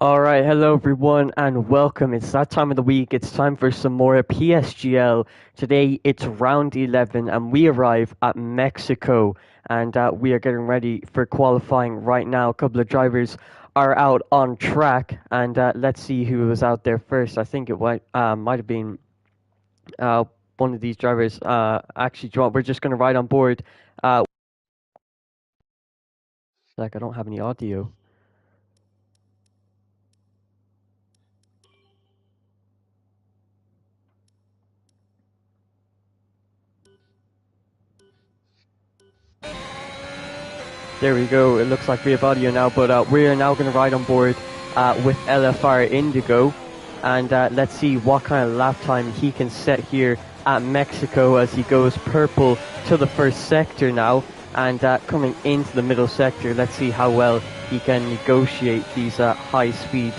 Alright, hello everyone and welcome. It's that time of the week. It's time for some more PSGL. Today it's round 11 and we arrive at Mexico and we are getting ready for qualifying right now. A couple of drivers are out on track and let's see who was out there first. I think it might have been uh, one of these drivers. Actually, we're just going to ride on board. Like, I don't have any audio. There we go. It looks like we have audio now, but we are now going to ride on board with LFR Indigo, and let's see what kind of lap time he can set here at Mexico as he goes purple to the first sector now, and coming into the middle sector. Let's see how well he can negotiate these high-speed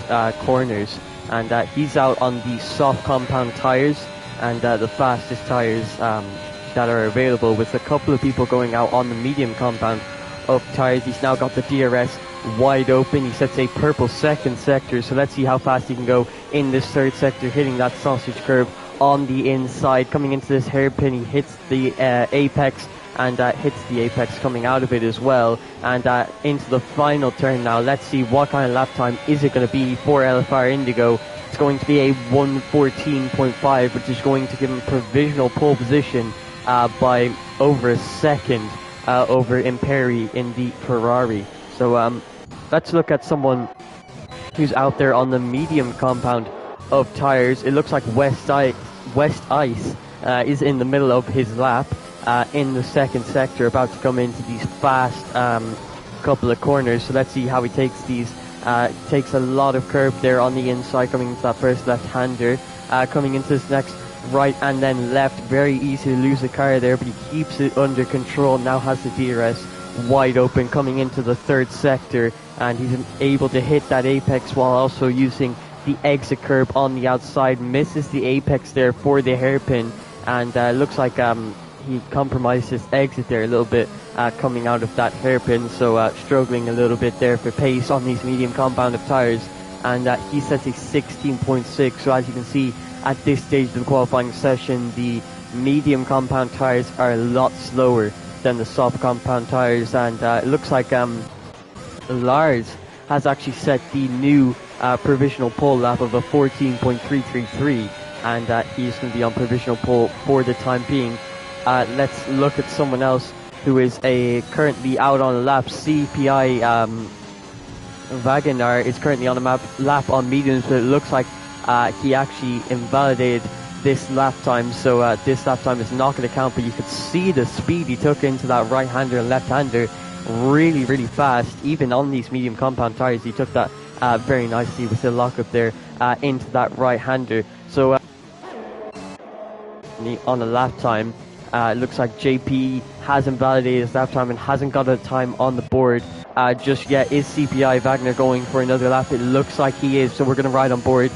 corners. And he's out on the soft compound tires and the fastest tires that are available, with a couple of people going out on the medium compound of tires. He's now got the DRS wide open. He sets a purple second sector, so let's see how fast he can go in this third sector, hitting that sausage curve on the inside. Coming into this hairpin, he hits the apex and hits the apex coming out of it as well, and into the final turn now. Let's see what kind of lap time is it going to be for LFR Indigo. It's going to be a 1:14.5, which is going to give him provisional pole position by over a second over Imperi in the Ferrari. So let's look at someone who's out there on the medium compound of tires. It looks like West Ice is in the middle of his lap in the second sector, about to come into these fast couple of corners. So let's see how he takes these. Takes a lot of curve there on the inside, coming into that first left-hander, coming into this next right and then left. Very easy to lose the car there, but he keeps it under control. Now has the DRS wide open coming into the third sector, and he's able to hit that apex while also using the exit curb on the outside. Misses the apex there for the hairpin, and looks like he compromised his exit there a little bit coming out of that hairpin, so struggling a little bit there for pace on these medium compound of tires, and he sets a 16.6. So as you can see, at this stage of the qualifying session, the medium compound tires are a lot slower than the soft compound tires, and it looks like Lars has actually set the new provisional pole lap of a 14.333, and he's going to be on provisional pole for the time being. Let's look at someone else who is currently out on a lap. CPI Wagenaar is currently on a lap on mediums, but it looks like he actually invalidated this lap time, so this lap time is not going to count. But you could see the speed he took into that right-hander and left-hander really, really fast. Even on these medium compound tires, he took that very nicely with the lockup there into that right-hander. So on a lap time, it looks like JP has invalidated his lap time and hasn't got a time on the board just yet. Is CPI Wagner going for another lap? It looks like he is, so we're going to ride on board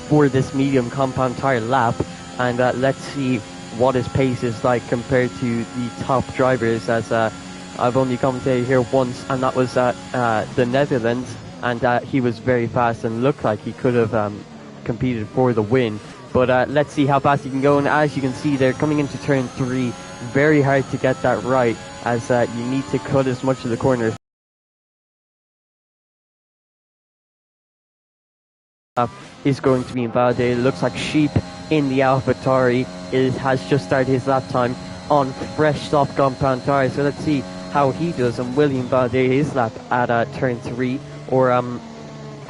for this medium compound tire lap, and let's see what his pace is like compared to the top drivers, as I've only commentated here once, and that was the Netherlands, and he was very fast and looked like he could have competed for the win. But let's see how fast he can go, and as you can see there, coming into turn 3, very hard to get that right, as you need to cut as much of the corner is going to be invalidated. It looks like Sheep in the AlphaTauri has just started his lap time on fresh soft compound tires, so let's see how he does, and will he invalidate his lap at turn 3, or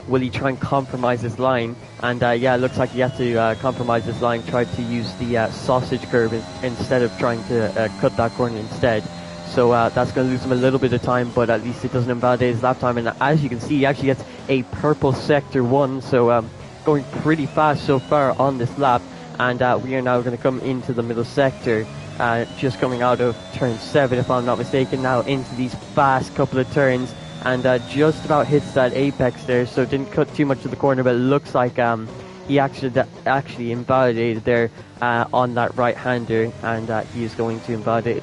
will he try and compromise his line? And yeah, it looks like he had to compromise his line, tried to use the sausage curve instead of trying to cut that corner instead. So that's going to lose him a little bit of time, but at least it doesn't invalidate his lap time. And as you can see, he actually gets a purple sector 1, so going pretty fast so far on this lap. And we are now going to come into the middle sector, just coming out of turn 7, if I'm not mistaken, now into these fast couple of turns. And just about hits that apex there, so didn't cut too much of the corner, but it looks like he actually invalidated there on that right-hander, and he is going to invalidate.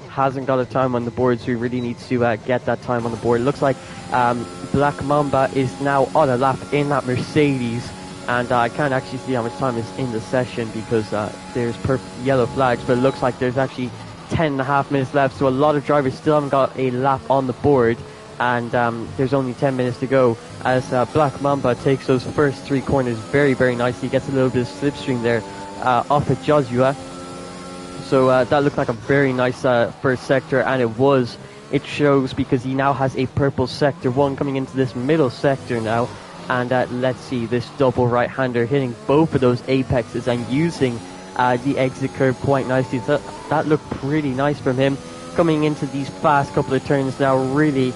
Hasn't got a time on the board, so he really needs to get that time on the board. It looks like Black Mamba is now on a lap in that Mercedes, and I can't actually see how much time is in the session because there's yellow flags, but it looks like there's actually 10.5 minutes left, so a lot of drivers still haven't got a lap on the board, and there's only 10 minutes to go as Black Mamba takes those first 3 corners very, very nicely, gets a little bit of slipstream there off of Joshua. So that looked like a very nice first sector, and it shows because he now has a purple sector 1 coming into this middle sector now. And let's see, this double right-hander hitting both of those apexes and using the exit curve quite nicely. So that looked pretty nice from him. Coming into these fast couple of turns now, really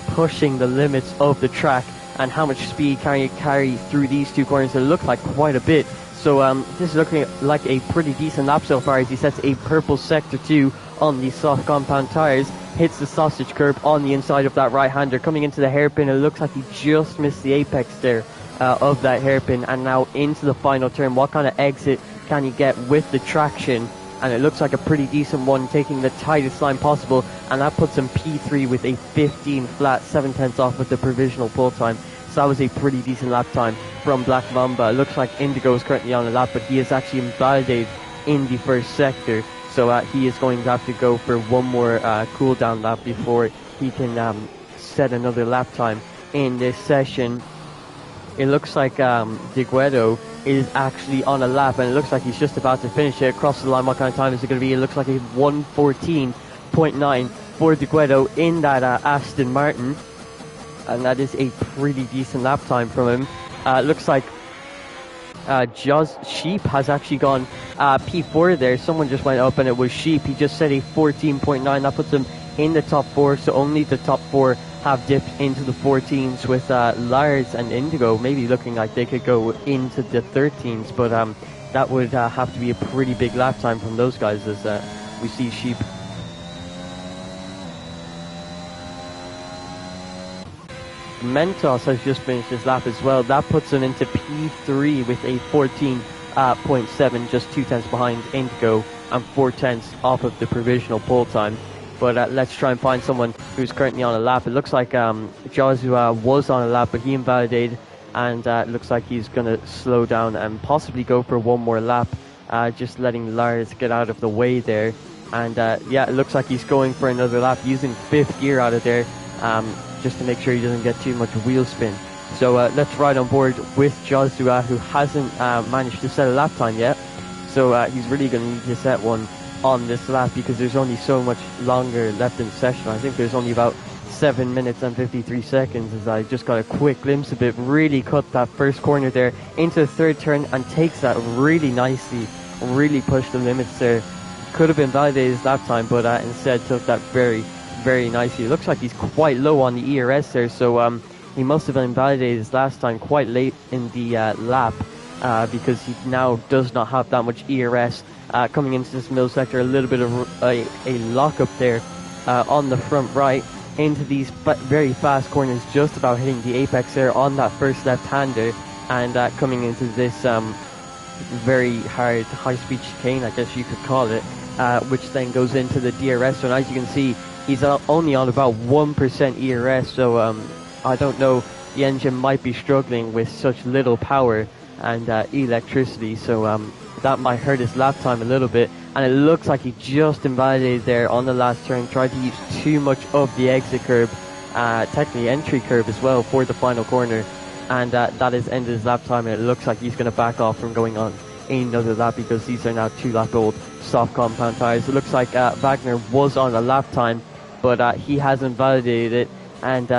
pushing the limits of the track, and how much speed can you carry through these 2 corners. It looked like quite a bit. So this is looking like a pretty decent lap so far as he sets a purple sector 2 on the soft compound tires, hits the sausage curb on the inside of that right-hander. Coming into the hairpin, it looks like he just missed the apex there of that hairpin, and now into the final turn. What kind of exit can he get with the traction? And it looks like a pretty decent one, taking the tightest line possible, and that puts him P3 with a 15 flat, 7/10 off with the provisional pull time. So that was a pretty decent lap time from Black Mamba. It looks like Indigo is currently on the lap, but he is actually invalidated in the first sector. So he is going to have to go for one more cool-down lap before he can set another lap time in this session. It looks like Diguedo is actually on a lap, and it looks like he's just about to finish it. Across the line, what kind of time is it going to be? It looks like a 1:14.9 for Diguedo in that Aston Martin. And that is a pretty decent lap time from him. It looks like Sheep has actually gone P4 there. Someone just went up and it was Sheep. He just said a 14.9. That puts him in the top 4. So only the top 4 have dipped into the 14s, with Lars and Indigo maybe looking like they could go into the 13s. But that would have to be a pretty big lap time from those guys as we see Sheep. Mentos has just finished his lap as well. That puts him into P3 with a 14.7, just 2/10 behind Indigo and 4/10 off of the provisional pole time. But let's try and find someone who's currently on a lap. It looks like Joshua was on a lap, but he invalidated, and it looks like he's going to slow down and possibly go for one more lap, just letting Lars get out of the way there. And yeah, it looks like he's going for another lap, using 5th gear out of there, just to make sure he doesn't get too much wheel spin. So let's ride on board with Joshua, who hasn't managed to set a lap time yet. So he's really going to need to set one on this lap because there's only so much longer left in the session. I think there's only about 7 minutes and 53 seconds as I just got a quick glimpse of it. Really cut that first corner there into the 3rd turn and takes that really nicely. Really pushed the limits there. Could have been validated his lap time, but instead took that very, very nicely. It looks like he's quite low on the ERS there, so he must have invalidated his last time quite late in the lap because he now does not have that much ERS. Coming into this middle sector, a little bit of a lock-up there on the front right into these very fast corners, just about hitting the apex there on that first left-hander, and coming into this very hard high-speed chicane, I guess you could call it, which then goes into the DRS. So as you can see, he's only on about 1% ERS, so I don't know, the engine might be struggling with such little power and electricity, so that might hurt his lap time a little bit. And it looks like he just invalidated there on the last turn, tried to use too much of the exit curb, technically entry curb as well, for the final corner, and that has ended his lap time, and it looks like he's going to back off from going on another lap because these are now 2-lap-old soft compound tires. It looks like Wagner was on a lap time, but he hasn't validated it, and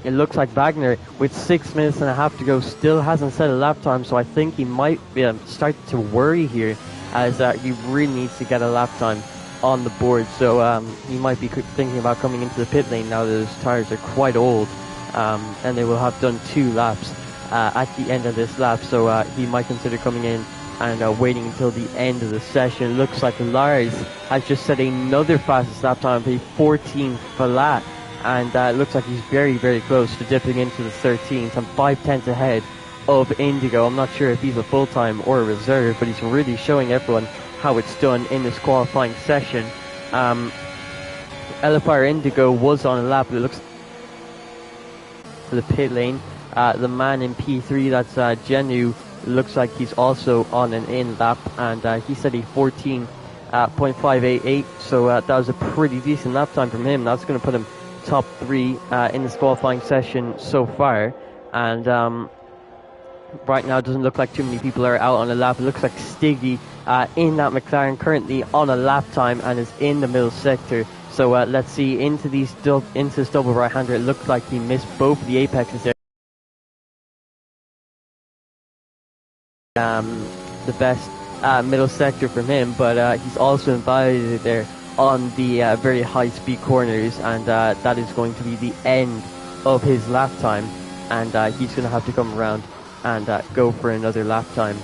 it looks like Wagner, with 6 minutes and a half to go, still hasn't set a lap time, so I think he might start to worry here, as he really needs to get a lap time on the board. So he might be thinking about coming into the pit lane now that his tires are quite old, and they will have done 2 laps at the end of this lap, so he might consider coming in and waiting until the end of the session. Looks like Lars has just set another fastest lap time of a 14 flat, and it looks like he's very, very close to dipping into the 13th and 5/10 ahead of Indigo. I'm not sure if he's a full-time or a reserve, but he's really showing everyone how it's done in this qualifying session. LFR Indigo was on a lap, but it looks for the pit lane. The man in P3, that's Genu, looks like he's also on an in lap, and he said a 14.588, so that was a pretty decent lap time from him. That's going to put him top 3 in this qualifying session so far, and right now it doesn't look like too many people are out on a lap. It looks like Stiggy in that McLaren currently on a lap time and is in the middle sector. So let's see, into this double right-hander, it looks like he missed both of the apexes there. The best middle sector from him, but he's also invalidated there on the very high-speed corners, and that is going to be the end of his lap time, and he's going to have to come around and go for another lap time.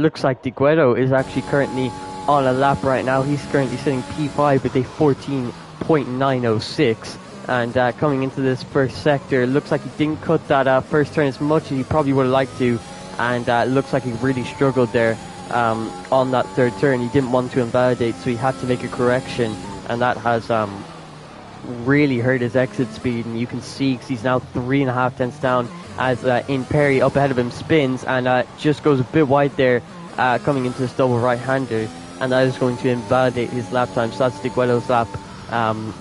Looks like De Guedo is actually currently on a lap right now. He's currently sitting P5 with a 14.906, and coming into this first sector, looks like he didn't cut that first turn as much as he probably would have liked to, and looks like he really struggled there on that third turn. He didn't want to invalidate, so he had to make a correction, and that has really hurt his exit speed, and you can see because he's now 3.5 tenths down as in Perry up ahead of him spins and just goes a bit wide there coming into this double right-hander, and that is going to invalidate his lap time. So that's De Guedo's lap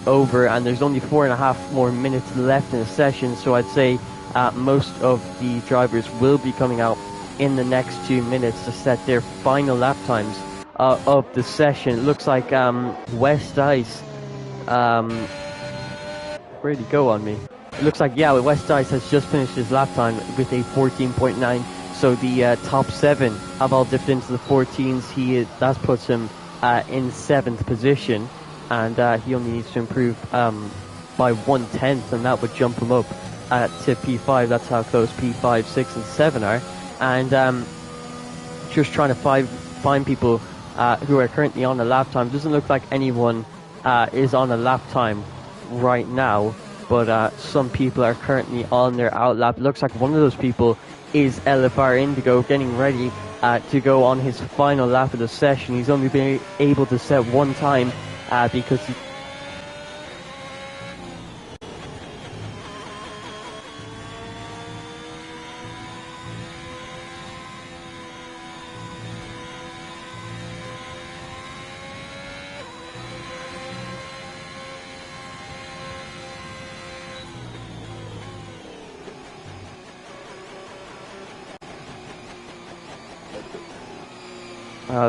over, and there's only 4.5 more minutes left in the session, so I'd say most of the drivers will be coming out in the next 2 minutes to set their final lap times of the session. It looks like West Ice, where'd he go on me? It looks like, yeah, West Ice has just finished his lap time with a 14.9, so the top 7 have all dipped into the 14s. That puts him in 7th position, and he only needs to improve by 1/10, and that would jump him up to P5. That's how close P5, 6 and 7 are. And just trying to find people who are currently on a lap time. Doesn't look like anyone is on a lap time right now, but some people are currently on their out lap. It looks like one of those people is LFR Indigo, getting ready to go on his final lap of the session. He's only been able to set one time because he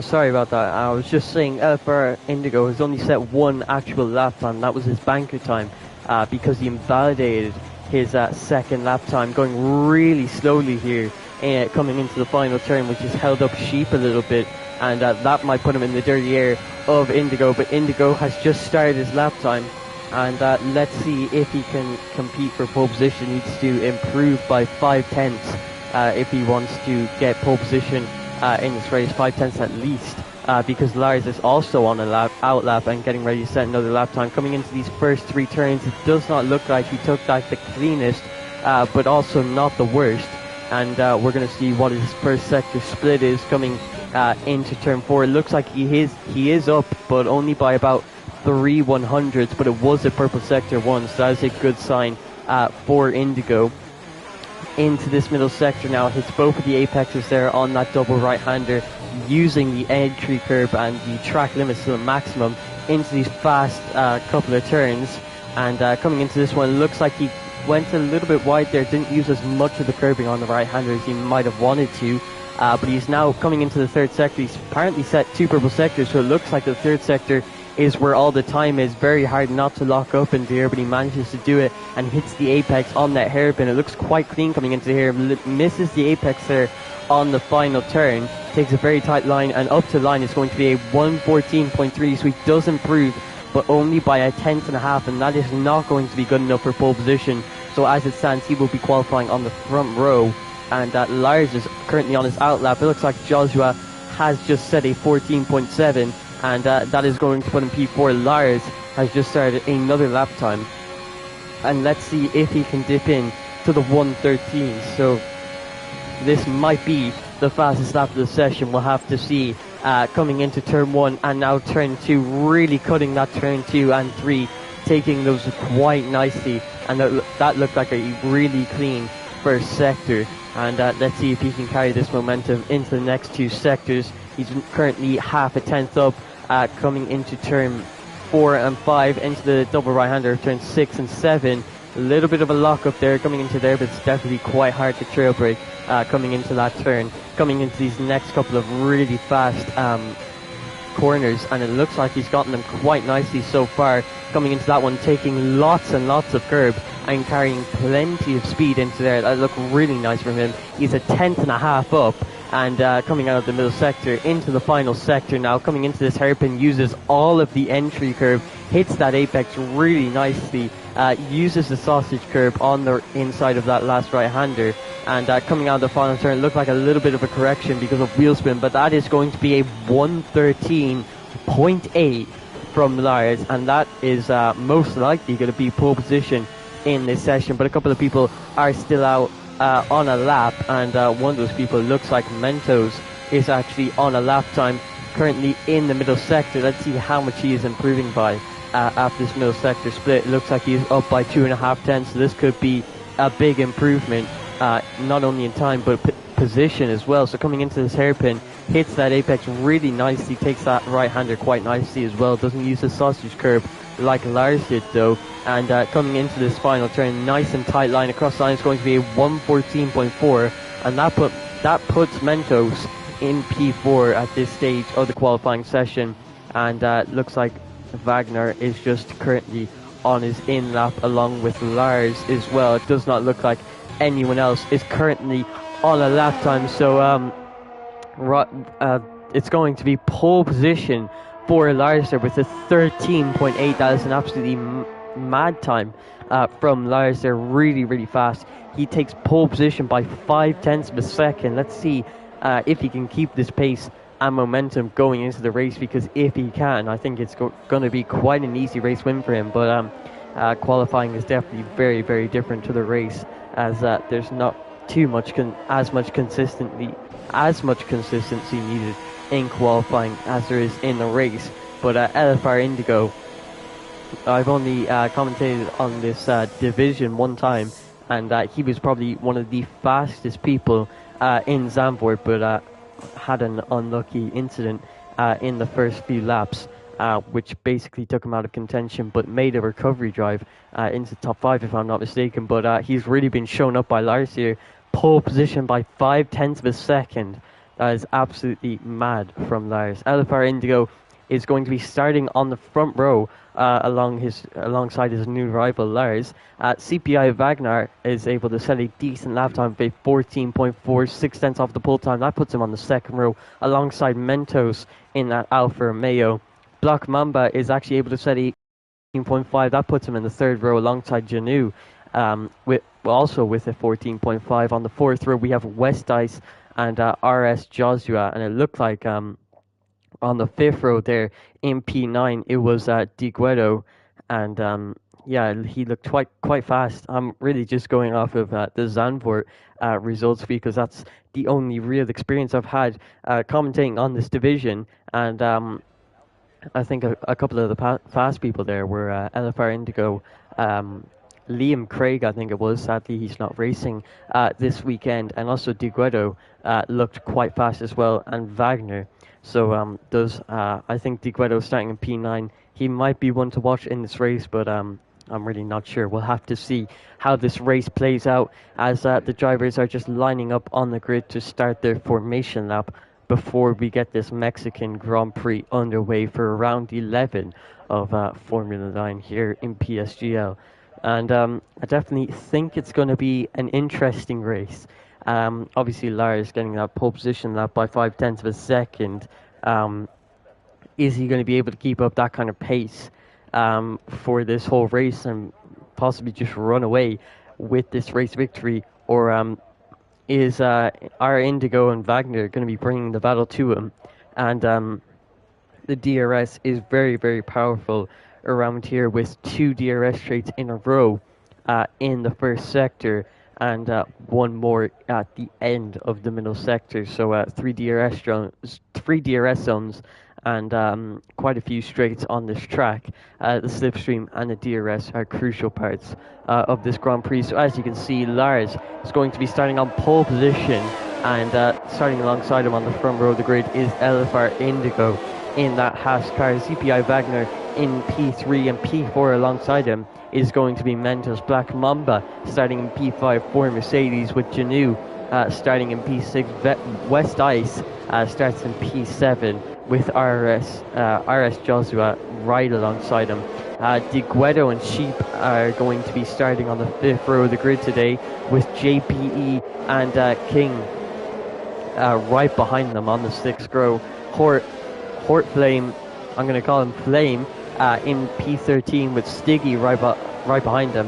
sorry about that. I was just saying LFR Indigo has only set one actual lap time. That was his banker time because he invalidated his second lap time, going really slowly here coming into the final turn, which has held up Sheep a little bit, and that might put him in the dirty air of Indigo. But Indigo has just started his lap time, and let's see if he can compete for pole position. He needs to improve by 5/10 if he wants to get pole position in this race, 5/10 at least, because Lars is also on a out lap and getting ready to set another lap time. Coming into these first 3 turns, it does not look like he took that the cleanest, but also not the worst. And we're going to see what his first sector split is coming into turn 4. It looks like he is up, but only by about 3/100ths, but it was a purple sector 1, so that is a good sign for Indigo. Into this middle sector now, hits both of the apexes there on that double right-hander, using the entry curb and the track limits to the maximum into these fast couple of turns. And coming into this one, looks like he went a little bit wide there, didn't use as much of the curbing on the right-hander as he might have wanted to, but he's now coming into the third sector. He's apparently set 2 purple sectors, so it looks like the third sector is where all the time is. Very hard not to lock up into here, but he manages to do it and hits the apex on that hairpin. It looks quite clean coming into here, misses the apex there on the final turn, takes a very tight line, and up to line is going to be a 114.3, so he does improve, but only by 1/10.5, and that is not going to be good enough for pole position. So as it stands, he will be qualifying on the front row, and Lars is currently on his out lap. It looks like Joshua has just set a 14.7, and that is going to put him P4. Lars has just started another lap time, and let's see if he can dip in to the 113. So this might be the fastest lap of the session. We'll have to see coming into turn 1 and now turn 2, really cutting that turn 2 and 3, taking those quite nicely, and that looked like a really clean first sector. And let's see if he can carry this momentum into the next two sectors. He's currently half a tenth up, coming into turn 4 and 5, into the double right-hander of turn 6 and 7. A little bit of a lock up there coming into there, but it's definitely quite hard to trail break coming into that turn. Coming into these next couple of really fast corners, and it looks like he's gotten them quite nicely so far. Coming into that one, taking lots and lots of curb and carrying plenty of speed into there. That looked really nice from him. He's a tenth and a half up, and coming out of the middle sector into the final sector now. Coming into this hairpin, uses all of the entry curve, hits that apex really nicely, uses the sausage curve on the inside of that last right-hander, and coming out of the final turn, it looked like a little bit of a correction because of wheel spin, but that is going to be a 113.8 from Lars, and that is most likely going to be pole position in this session. But a couple of people are still out on a lap, and one of those people looks like Mentos is actually on a lap time currently in the middle sector. Let's see how much he is improving by after this middle sector split. It looks like he's up by 2.5 tenths, so this could be a big improvement, not only in time but position as well. So coming into this hairpin, hits that apex really nicely, takes that right-hander quite nicely as well, doesn't use the sausage curve like Lars did though, and coming into this final turn, nice and tight line across the line, is going to be a 114.4, and that puts Mentos in P4 at this stage of the qualifying session, and looks like Wagner is just currently on his in lap along with Lars as well. It does not look like anyone else is currently on a lap time, so it's going to be pole position for Lars there with a 13.8. That is an absolutely mad time from Lars there, really fast. He takes pole position by 5 tenths of a second. Let's see if he can keep this pace and momentum going into the race, because if he can, I think it's going to be quite an easy race win for him. But qualifying is definitely very different to the race, as there's not too much as much consistency needed in qualifying as there is in the race. But LFR Indigo, I've only commentated on this division one time, and he was probably one of the fastest people in Zandvoort, but had an unlucky incident in the first few laps, which basically took him out of contention, but made a recovery drive into top 5 if I'm not mistaken. But he's really been shown up by Lars here. Pole position by 5 tenths of a second. That is absolutely mad from Lars. LFR Indigo is going to be starting on the front row alongside his new rival Lars. CPI Wagner is able to set a decent lap time of 14.46 tenths off the pole time. That puts him on the second row alongside Mentos in that Alfa Romeo. Block Mamba is actually able to set a 14.5. That puts him in the third row alongside Janu, with a 14.5. On the fourth row we have West Ice and RS Joshua, and it looked like on the fifth row there in P9 it was Diguedo, and he looked quite fast. I'm really just going off of the Zandvoort results, because that's the only real experience I've had commentating on this division, and I think a couple of the fast people there were LFR Indigo, Liam Craig, I think it was. Sadly, he's not racing this weekend, and also Diguedo looked quite fast as well, and Wagner. So I think Diguedo starting in P9. He might be one to watch in this race, but I'm really not sure. We'll have to see how this race plays out, as the drivers are just lining up on the grid to start their formation lap before we get this Mexican Grand Prix underway for round 11 of Formula 9 here in PSGL. And I definitely think it's going to be an interesting race. Obviously, Lars getting that pole position lap by 5 tenths of a second. Is he going to be able to keep up that kind of pace for this whole race and possibly just run away with this race victory? Or is our Indigo and Wagner going to be bringing the battle to him? And the DRS is very powerful around here, with 2 DRS straights in a row in the first sector, and one more at the end of the middle sector. So 3 DRS zones, and quite a few straights on this track. The slipstream and the DRS are crucial parts of this Grand Prix. So as you can see, Lars is going to be starting on pole position, and starting alongside him on the front row of the grid is LFR Indigo in that Haas car. CPI Wagner in P3 and P4 alongside him is going to be Mentos. Black Mamba starting in P5 for Mercedes, with Janu starting in P6. West Ice starts in P7 with RS Joshua right alongside him. DeGuedo and Sheep are going to be starting on the 5th row of the grid today, with JPE and King right behind them on the 6th row. Hort Flame, I'm going to call him Flame, in P13 with Stiggy right behind him.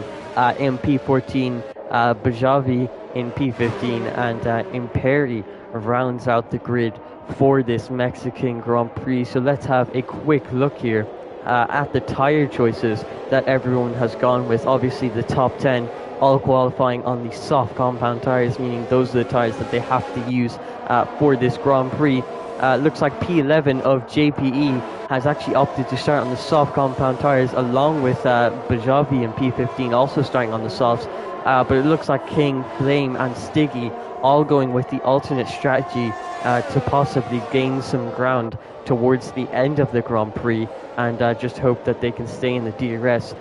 In P14, Bajavi in P15, and Imperi rounds out the grid for this Mexican Grand Prix. So let's have a quick look here at the tyre choices that everyone has gone with. Obviously the top 10 all qualifying on the soft compound tyres, meaning those are the tyres that they have to use for this Grand Prix. Looks like P11 of JPE has actually opted to start on the soft compound tyres, along with Bajavi in P15 also starting on the softs. But it looks like King, Flame and Stiggy all going with the alternate strategy to possibly gain some ground towards the end of the Grand Prix, and just hope that they can stay in the DRS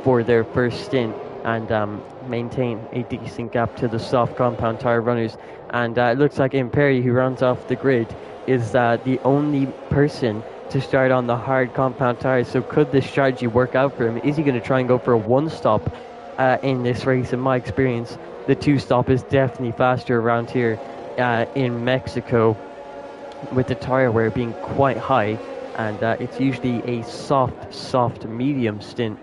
for their first stint and maintain a decent gap to the soft compound tyre runners. And it looks like Imperi, who runs off the grid, is the only person to start on the hard compound tyres. So could this strategy work out for him? Is he going to try and go for a one-stop in this race? In my experience, the two-stop is definitely faster around here in Mexico, with the tyre wear being quite high, and it's usually a soft medium stint,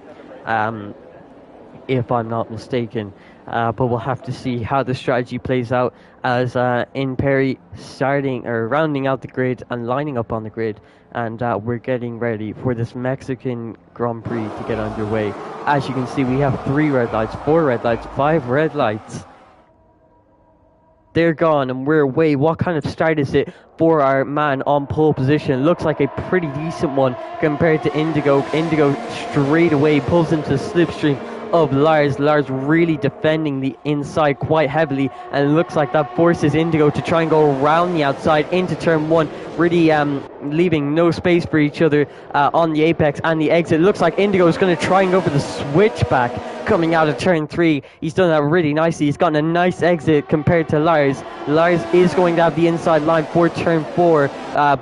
if I'm not mistaken. But we'll have to see how the strategy plays out as Imperi starting or rounding out the grid and lining up on the grid, and we're getting ready for this Mexican Grand Prix to get underway. As you can see, we have 3 red lights, 4 red lights, 5 red lights. They're gone and we're away. What kind of start is it for our man on pole position? Looks like a pretty decent one compared to Indigo. Indigo straight away pulls into the slipstream of Lars. Lars really defending the inside quite heavily, and it looks like that forces Indigo to try and go around the outside into turn 1, really leaving no space for each other on the apex and the exit. It looks like Indigo is going to try and go for the switchback coming out of turn 3. He's done that really nicely. He's gotten a nice exit compared to Lars. Lars is going to have the inside line for turn 4,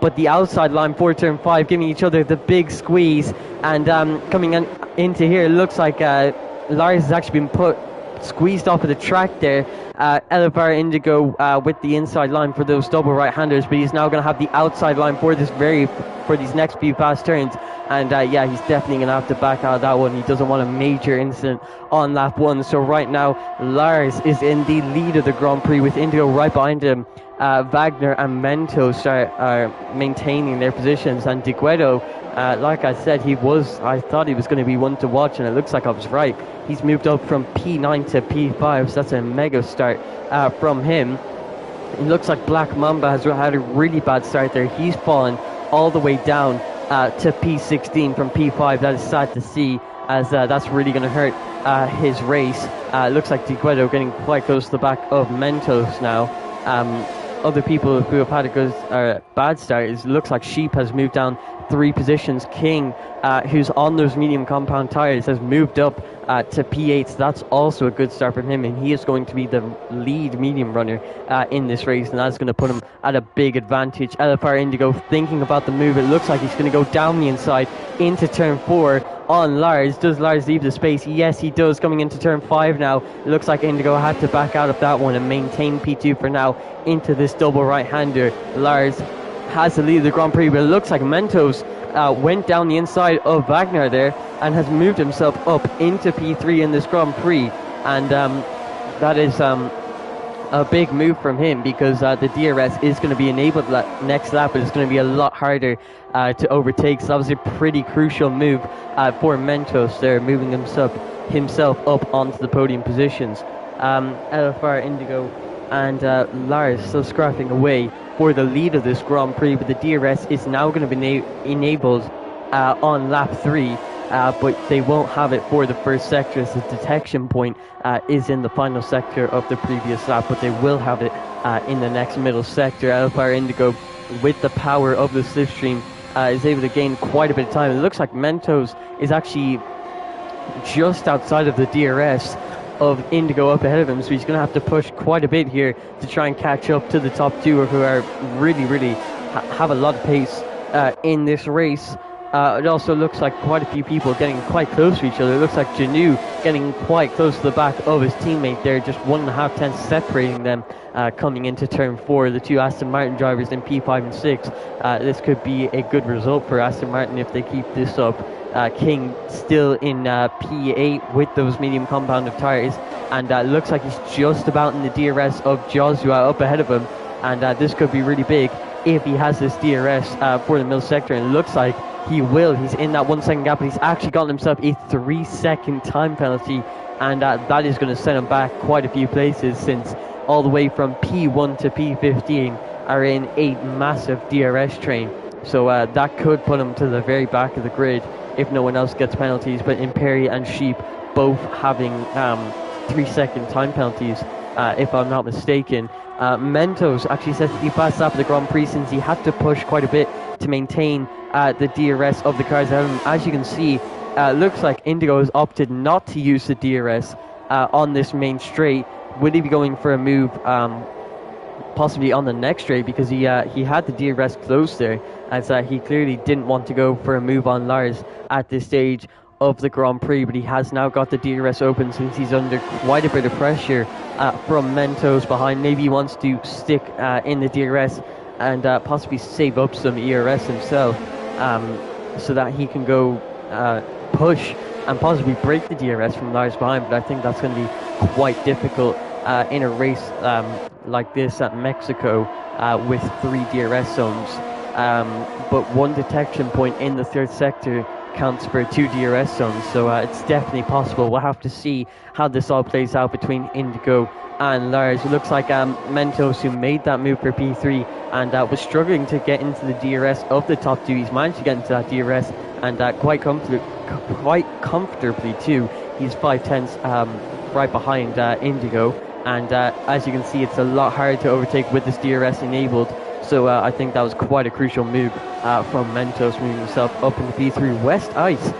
but the outside line for turn 5, giving each other the big squeeze. And coming into here, it looks like Lars has actually been squeezed off of the track there. LFR Indigo with the inside line for those double right-handers, but he's now going to have the outside line for these next few fast turns. And yeah, he's definitely going to have to back out of that one. He doesn't want a major incident on lap 1. So right now, Lars is in the lead of the Grand Prix with Indigo right behind him. Wagner and Mentos are maintaining their positions, and DeGuedo, like I said, I thought he was going to be one to watch, and it looks like I was right. He's moved up from P9 to P5, so that's a mega start from him. It looks like Black Mamba has had a really bad start there. He's fallen all the way down to P16 from P5. That is sad to see, as that's really going to hurt his race. It looks like DeGuedo getting quite close to the back of Mentos now. Other people who have had a bad start, it looks like Sheep has moved down 3 positions. King, who's on those medium compound tyres, has moved up to P8, so that's also a good start from him, and he is going to be the lead medium runner in this race, and that's going to put him at a big advantage. LFR Indigo thinking about the move. It looks like he's going to go down the inside into turn 4 on Lars. Does Lars leave the space? Yes, he does. Coming into turn 5 now. It looks like Indigo had to back out of that one and maintain P2 for now into this double right-hander. Lars has the lead of the Grand Prix, but it looks like Mentos went down the inside of Wagner there and has moved himself up into P3 in this Grand Prix, and that is a big move from him, because the DRS is going to be enabled next lap, but it's going to be a lot harder to overtake. So that was a pretty crucial move for Mentos there, moving himself up onto the podium positions. LFR Indigo and Lars still scrapping away for the lead of this Grand Prix, but the DRS is now going to be enabled on lap 3, but they won't have it for the first sector as the detection point is in the final sector of the previous lap, but they will have it in the next middle sector. Alpha Indigo, with the power of the slipstream, is able to gain quite a bit of time. It looks like Mentos is actually just outside of the DRS of Indigo up ahead of him, so he's going to have to push quite a bit here to try and catch up to the top two, who are really have a lot of pace in this race. It also looks like quite a few people getting quite close to each other. It looks like Janu getting quite close to the back of his teammate there, just 1.5 tenths separating them coming into turn 4. The two Aston Martin drivers in P5 and 6. This could be a good result for Aston Martin if they keep this up. King still in P8 with those medium compounded tyres, and looks like he's just about in the DRS of Joshua up ahead of him, and this could be really big if he has this DRS for the middle sector, and it looks like he will. He's in that 1 second gap, but he's actually gotten himself a 3-second time penalty, and that is going to send him back quite a few places, since all the way from P1 to P15 are in a massive DRS train. So that could put him to the very back of the grid if no one else gets penalties, but Imperi and Sheep both having 3-second time penalties, if I'm not mistaken. Mentos actually set the fast lap of the Grand Prix, since he had to push quite a bit to maintain the DRS of the cars ahead of him. As you can see, looks like Indigo has opted not to use the DRS on this main straight. Would he be going for a move possibly on the next straight, because he had the DRS close there, as he clearly didn't want to go for a move on Lars at this stage of the Grand Prix, but he has now got the DRS open, since he's under quite a bit of pressure from Mentos behind. Maybe he wants to stick in the DRS and possibly save up some ERS himself, so that he can go push and possibly break the DRS from Lars behind, but I think that's going to be quite difficult in a race like this at Mexico with 3 DRS zones. But 1 detection point in the third sector counts for 2 DRS zones, so it's definitely possible. We'll have to see how this all plays out between Indigo and Lars. It looks like Mentos, who made that move for P3 and was struggling to get into the DRS of the top 2, he's managed to get into that DRS, and quite comfortably too. He's 5 tenths right behind Indigo, and as you can see, it's a lot harder to overtake with this DRS enabled. So I think that was quite a crucial move from Mentos, moving himself up into P3. West Ice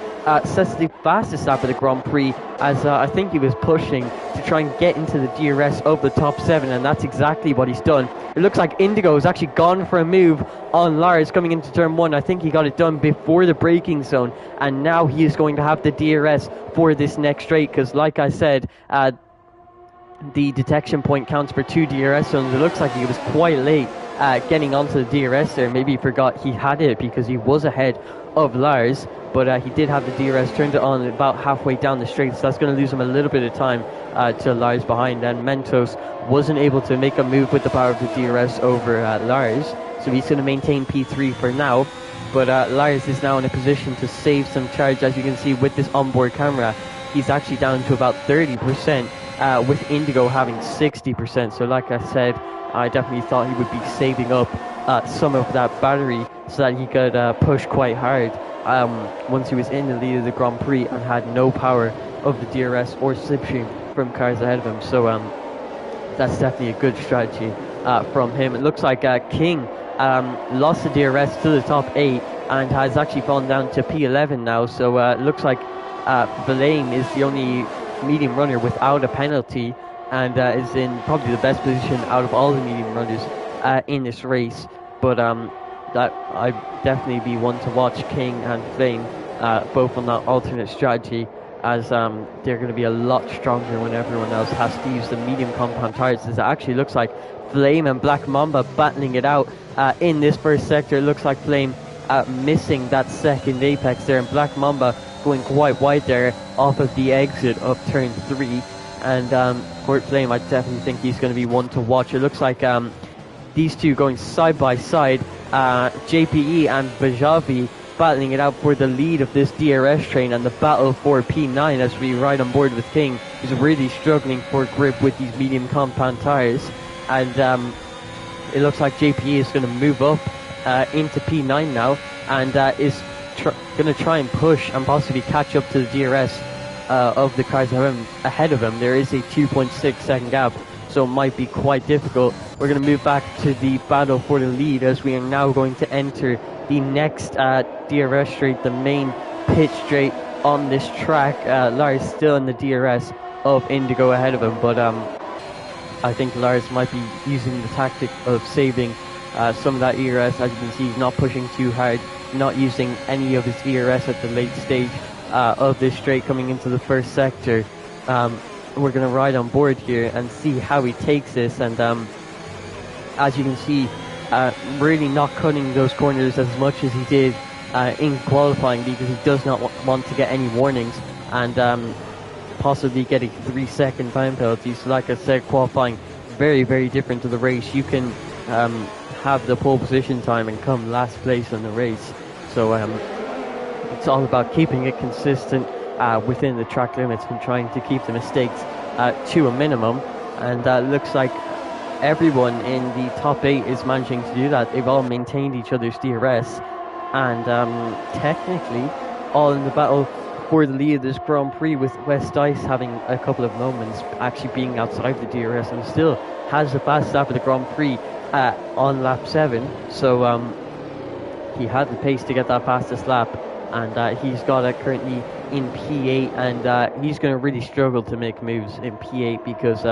sets the fastest lap of the Grand Prix, as I think he was pushing to try and get into the DRS of the top 7, and that's exactly what he's done. It looks like Indigo has actually gone for a move on Lars coming into turn 1. I think he got it done before the braking zone, and now he is going to have the DRS for this next straight, because like I said, the detection point counts for 2 DRS zones. It looks like he was quite late getting onto the DRS there. Maybe he forgot he had it because he was ahead of Lars, but he did have the DRS, turned it on about halfway down the straight, so that's going to lose him a little bit of time to Lars behind. And Mentos wasn't able to make a move with the power of the DRS over Lars, so he's going to maintain P3 for now. But Lars is now in a position to save some charge. As you can see with this onboard camera, he's actually down to about 30%, with Indigo having 60%. So like I said, I definitely thought he would be saving up some of that battery so that he could push quite hard once he was in the lead of the Grand Prix and had no power of the DRS or slipstream from cars ahead of him. So that's definitely a good strategy from him. It looks like King lost the DRS to the top 8 and has actually fallen down to P11 now. So it looks like Villain is the only medium runner without a penalty, and is in probably the best position out of all the medium runners in this race. But that I'd definitely be one to watch King and Flame both on that alternate strategy, as they're going to be a lot stronger when everyone else has to use the medium compound tires. As it actually looks like Flame and Black Mamba battling it out in this first sector. It looks like Flame missing that second apex there, and Black Mamba going quite wide there off of the exit of turn 3. And Court Flame, I definitely think he's going to be one to watch. It looks like these two going side by side, JPE and Bajavi battling it out for the lead of this DRS train, and the battle for P9 as we ride on board with King is really struggling for grip with these medium compound tires. and it looks like JPE is going to move up into P9 now, and is going to try and push and possibly catch up to the DRS of the cars ahead of him. There is a 2.6 second gap, so it might be quite difficult. We're going to move back to the battle for the lead as we are now going to enter the next DRS straight, the main pit straight on this track. Lars still in the DRS of Indigo ahead of him, but I think Lars might be using the tactic of saving some of that ERS. As you can see, he's not pushing too hard, not using any of his ERS at the late stage of this straight coming into the first sector. We're going to ride on board here and see how he takes this, and as you can see, really not cutting those corners as much as he did in qualifying, because he does not want to get any warnings and possibly get a 3-second time penalty. So like I said, qualifying very, very different to the race. You can have the pole position time and come last place in the race. So it's all about keeping it consistent within the track limits and trying to keep the mistakes to a minimum. And looks like everyone in the top 8 is managing to do that. They've all maintained each other's DRS, and technically all in the battle for the lead of this Grand Prix, with West Dice having a couple of moments actually being outside the DRS and still has the fastest lap of the Grand Prix on lap 7. So he had the pace to get that fastest lap, and he's got it currently in P8, and he's going to really struggle to make moves in P8 because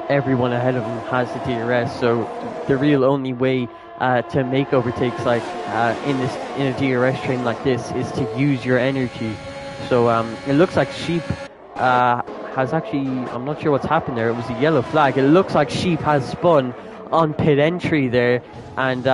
everyone ahead of him has the DRS. So the real only way to make overtakes like in a DRS train like this is to use your energy. So it looks like Sheep has actually, I'm not sure what's happened there, it was a yellow flag. It looks like Sheep has spun on pit entry there, and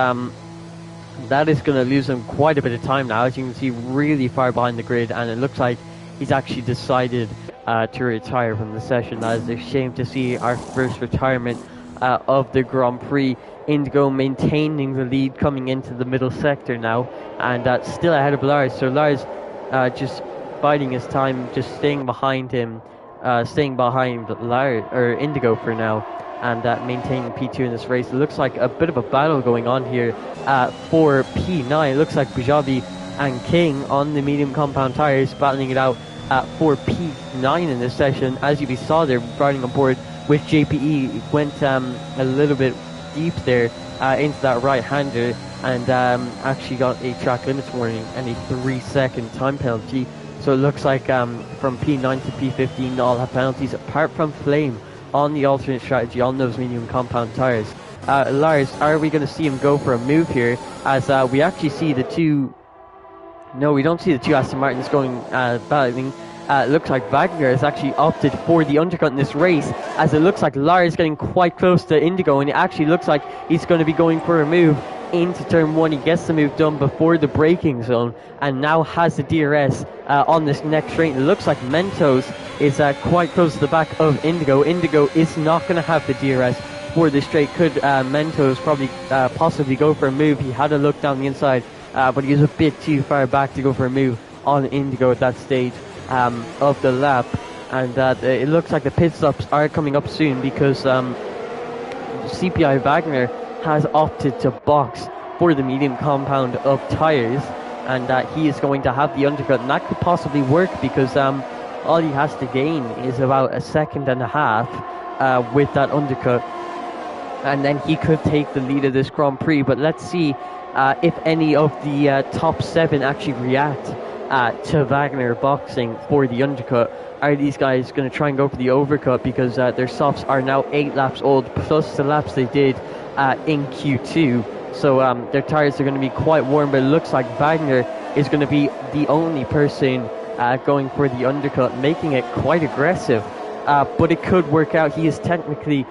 that is going to lose him quite a bit of time now. As you can see, really far behind the grid, and it looks like he's actually decided to retire from the session. That is a shame to see our first retirement of the Grand Prix. Indigo maintaining the lead coming into the middle sector now, and still ahead of Lars. So Lars just biding his time, just staying behind him, staying behind Indigo for now, and maintaining P2 in this race. It looks like a bit of a battle going on here for P9. It looks like Bujabi and King on the medium compound tires battling it out for P9 in this session. As you saw, they're riding on board with JPE. Went a little bit deep there into that right-hander, and actually got a track limits warning and a 3-second time penalty. So it looks like from P9 to P15 all have penalties, apart from Flame on the alternate strategy on those medium compound tires. Lars, are we going to see him go for a move here? As we actually see the two... No, we don't see the two Aston Martins going battling. It looks like Wagner has actually opted for the undercut in this race, as it looks like Lars getting quite close to Indigo, and it actually looks like he's going to be going for a move into turn 1. He gets the move done before the braking zone, and now has the DRS on this next straight. It looks like Mentos is quite close to the back of Indigo. Indigo is not going to have the DRS for this straight. Could Mentos probably possibly go for a move? He had a look down the inside, but he was a bit too far back to go for a move on Indigo at that stage of the lap. And it looks like the pit stops are coming up soon, because CPI Wagner has opted to box for the medium compound of tires, and he is going to have the undercut, and that could possibly work, because all he has to gain is about 1.5 seconds with that undercut, and then he could take the lead of this Grand Prix. But let's see if any of the top 7 actually react to Wagner boxing for the undercut. Are these guys going to try and go for the overcut, because their softs are now 8 laps old, plus the laps they did in Q2, so their tires are going to be quite warm. But it looks like Wagner is going to be the only person going for the undercut, making it quite aggressive, but it could work out. He is technically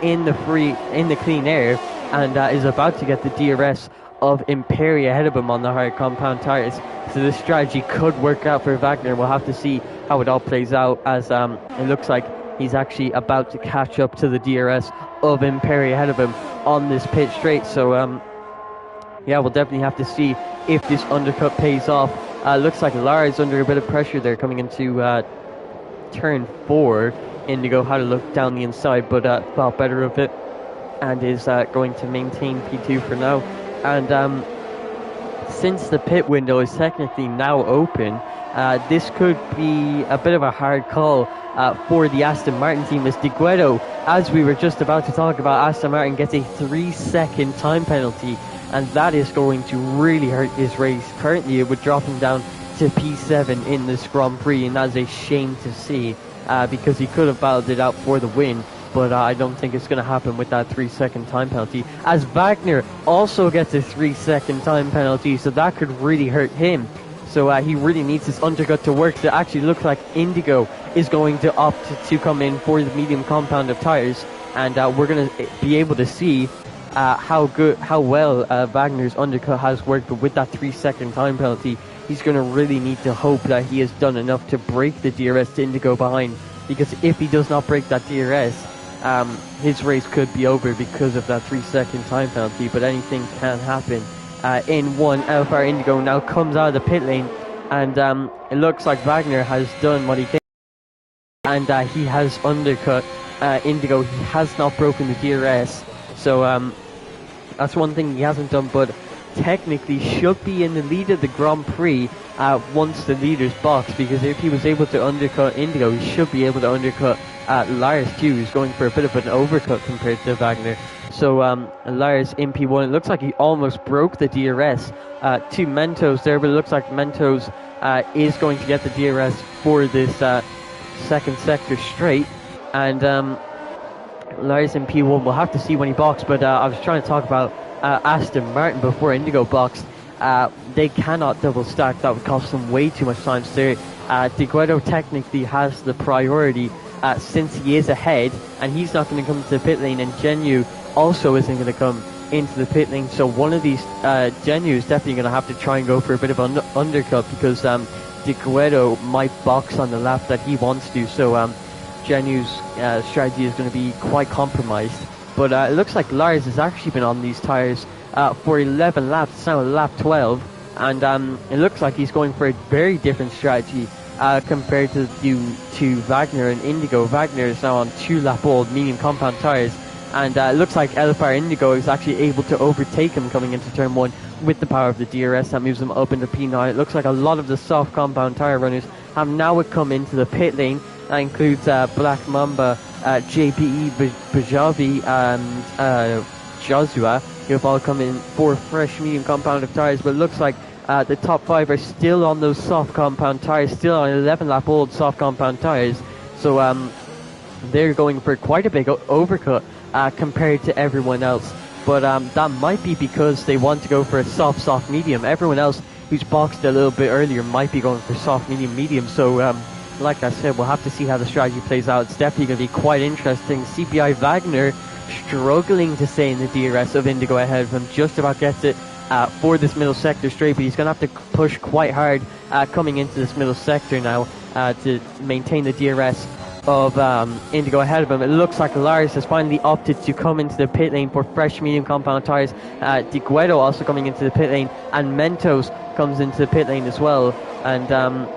in the clean air, and is about to get the DRS of Imperia ahead of him on the higher compound tires. So this strategy could work out for Wagner. We'll have to see how it all plays out, as it looks like he's actually about to catch up to the DRS of Imperia ahead of him on this pit straight. So yeah, we'll definitely have to see if this undercut pays off. Looks like Lars under a bit of pressure there coming into turn 4. Indigo had a look down the inside, but thought better of it and is going to maintain P2 for now. And since the pit window is technically now open, this could be a bit of a hard call for the Aston Martin team, as De Guido, as we were just about to talk about, Aston Martin gets a 3-second time penalty, and that is going to really hurt his race. Currently it would drop him down to P7 in this Grand Prix, and that's a shame to see, because he could have battled it out for the win. But I don't think it's going to happen with that 3-second time penalty, as Wagner also gets a 3-second time penalty, so that could really hurt him. So he really needs his undercut to work. So it actually looks like Indigo is going to opt to come in for the medium compound of tires, and we're going to be able to see how well Wagner's undercut has worked. But with that 3-second time penalty, he's going to really need to hope that he has done enough to break the DRS to Indigo behind, because if he does not break that DRS, his race could be over because of that 3-second time penalty. But anything can happen. In one, Alpha Indigo now comes out of the pit lane, and it looks like Wagner has done what he can, and he has undercut Indigo. He has not broken the DRS, so that's one thing he hasn't done, but technically should be in the lead of the Grand Prix once the leaders box, because if he was able to undercut Indigo, he should be able to undercut Lars too, who's going for a bit of an overcut compared to Wagner. So Lars in P1, it looks like he almost broke the DRS to Mentos there, but it looks like Mentos is going to get the DRS for this second sector straight, and Lars in P1, we'll have to see when he boxes. But I was trying to talk about Aston Martin before Indigo boxed. They cannot double stack, that would cost them way too much time. So De Guido technically has the priority since he is ahead, and he's not going to come to the pit lane, and Genu also isn't going to come into the pit lane. So one of these, Genu is definitely going to have to try and go for a bit of undercut, because De Guido might box on the lap that he wants to. So Genu's strategy is going to be quite compromised. But it looks like Lars has actually been on these tyres for 11 laps. It's now lap 12, and it looks like he's going for a very different strategy compared to Wagner and Indigo. Wagner is now on 2-lap-old medium compound tyres, and it looks like Elfar Indigo is actually able to overtake him coming into turn 1 with the power of the DRS. That moves him up into P9. It looks like a lot of the soft compound tyre runners have now come into the pit lane. That includes Black Mamba, JPE Bajavi, and Joshua, who have all come in for fresh medium compound of tyres. But it looks like the top 5 are still on those soft compound tyres, still on 11-lap-old soft compound tyres. So they're going for quite a big overcut compared to everyone else. But that might be because they want to go for a soft medium. Everyone else who's boxed a little bit earlier might be going for soft medium. So like I said, we'll have to see how the strategy plays out. It's definitely going to be quite interesting. CPI Wagner struggling to stay in the DRS of Indigo ahead of him, just about gets it for this middle sector straight, but he's going to have to push quite hard coming into this middle sector now to maintain the DRS of Indigo ahead of him. It looks like Lars has finally opted to come into the pit lane for fresh medium compound tyres. De Guido also coming into the pit lane, and Mentos comes into the pit lane as well. And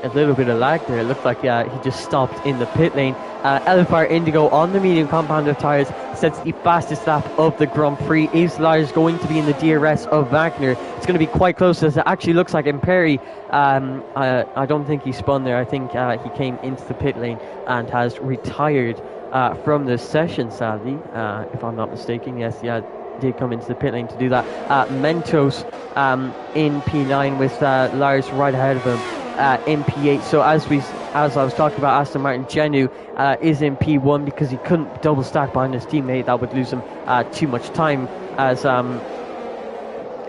a little bit of lag there. It looked like he just stopped in the pit lane. Elfar Indigo on the medium compound of tyres sets the fastest lap of the Grand Prix. Is Lars going to be in the DRS of Wagner? It's going to be quite close, as it actually looks like Imperi, I don't think he spun there. I think he came into the pit lane and has retired from the session, sadly, if I'm not mistaken. Yes, did come into the pit lane to do that. Mentos in P9 with Lars right ahead of him in P8. So as I was talking about, Aston Martin, Genu is in P1 because he couldn't double stack behind his teammate. That would lose him too much time, as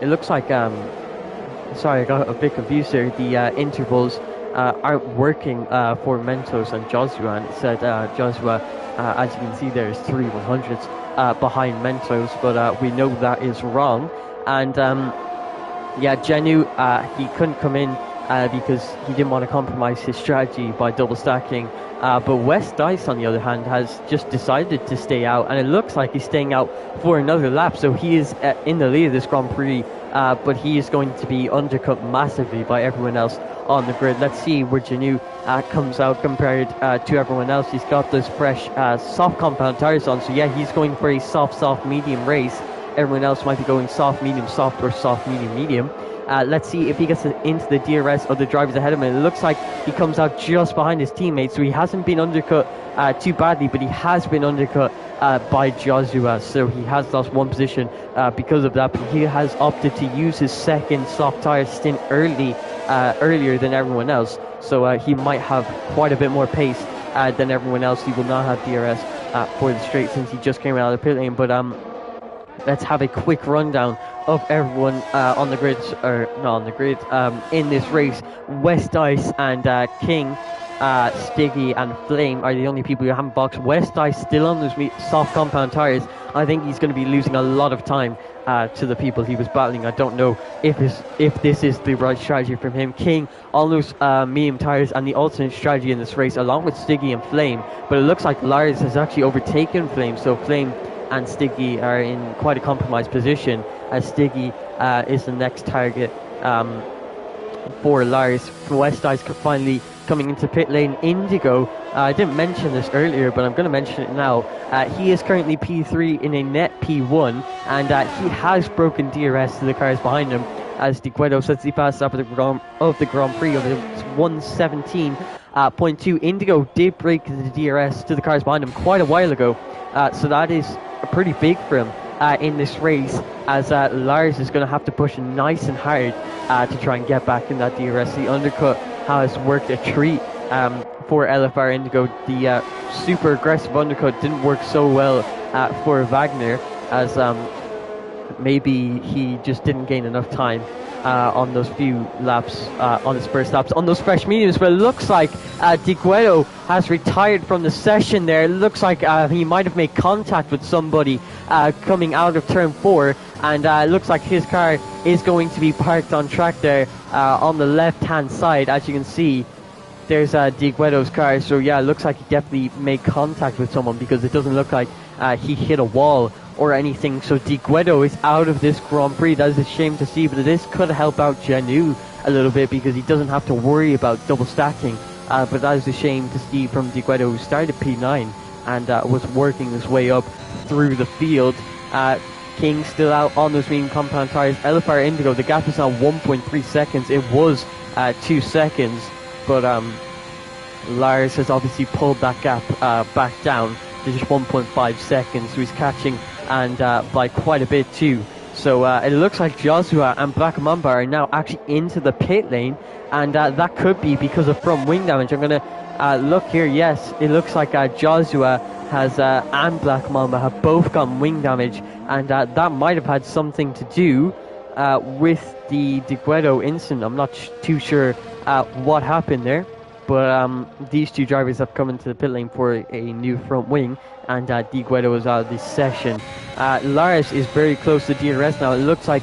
it looks like sorry, I got a bit confused there. The intervals aren't working for Mentos and Joshua, and it said Joshua, as you can see there, is 3 100s behind Mentos, but we know that is wrong. And Genu, he couldn't come in because he didn't want to compromise his strategy by double stacking. But West Dice, on the other hand, has just decided to stay out, and it looks like he's staying out for another lap. So he is in the lead of this Grand Prix, but he is going to be undercut massively by everyone else on the grid. Let's see where Genu comes out compared to everyone else. He's got those fresh soft compound tires on, so yeah, he's going for a soft medium race. Everyone else might be going soft medium soft or soft medium medium. Let's see if he gets into the DRS of the drivers ahead of him. It looks like he comes out just behind his teammates, so he hasn't been undercut too badly, but he has been undercut by Joshua, so he has lost one position because of that. But he has opted to use his second soft tire stint earlier than everyone else, so he might have quite a bit more pace than everyone else. He will not have DRS for the straight since he just came out of the pit lane. But let's have a quick rundown of everyone on the grid, or not on the grid, in this race. West Ice and King, Stiggy and Flame are the only people who haven't boxed. West Ice still on those soft compound tires. I think he's going to be losing a lot of time to the people he was battling. I don't know if this is the right strategy from him. King on those medium tires, and the alternate strategy in this race, along with Stiggy and Flame. But it looks like Lars has actually overtaken Flame, so Flame and Stiggy are in quite a compromised position, as Stiggy is the next target for Lars. West Ice finally coming into pit lane. Indigo, I didn't mention this earlier, but I'm going to mention it now. He is currently P3 in a net P1, and he has broken DRS to the cars behind him, as DeQuedo sets the fastest lap of the Grand Prix of 1:17.2. Indigo did break the DRS to the cars behind him quite a while ago, so that is pretty big for him in this race, as Lars is going to have to push nice and hard to try and get back in that DRS. The undercut has worked a treat for LFR Indigo. The super aggressive undercut didn't work so well for Wagner, as maybe he just didn't gain enough time on those few laps, on his first laps, on those fresh mediums. But it looks like DeGuedo has retired from the session there. It looks like he might have made contact with somebody coming out of turn 4, and it looks like his car is going to be parked on track there on the left hand side. As you can see, there's DeGuedo's car. So yeah, it looks like he definitely made contact with someone, because it doesn't look like he hit a wall or anything. So DeGuedo is out of this Grand Prix. That is a shame to see, but this could help out Janu a little bit, because he doesn't have to worry about double stacking. But that is a shame to see from DeGuedo, who started P9 and was working his way up through the field. King still out on those medium compound tires. LFR Indigo, the gap is now 1.3 seconds. It was 2 seconds, but Lars has obviously pulled that gap back down to just 1.5 seconds. So he's catching, and by quite a bit too. So it looks like Joshua and Black Mamba are now actually into the pit lane, and that could be because of front wing damage. I'm going to look here. Yes, it looks like Joshua has and Black Mamba have both gotten wing damage, and that might have had something to do with the DeGuedo incident. I'm not too sure what happened there, but these two drivers have come into the pit lane for a new front wing, and DeGuedo is out of this session. Lars is very close to DRS now. It looks like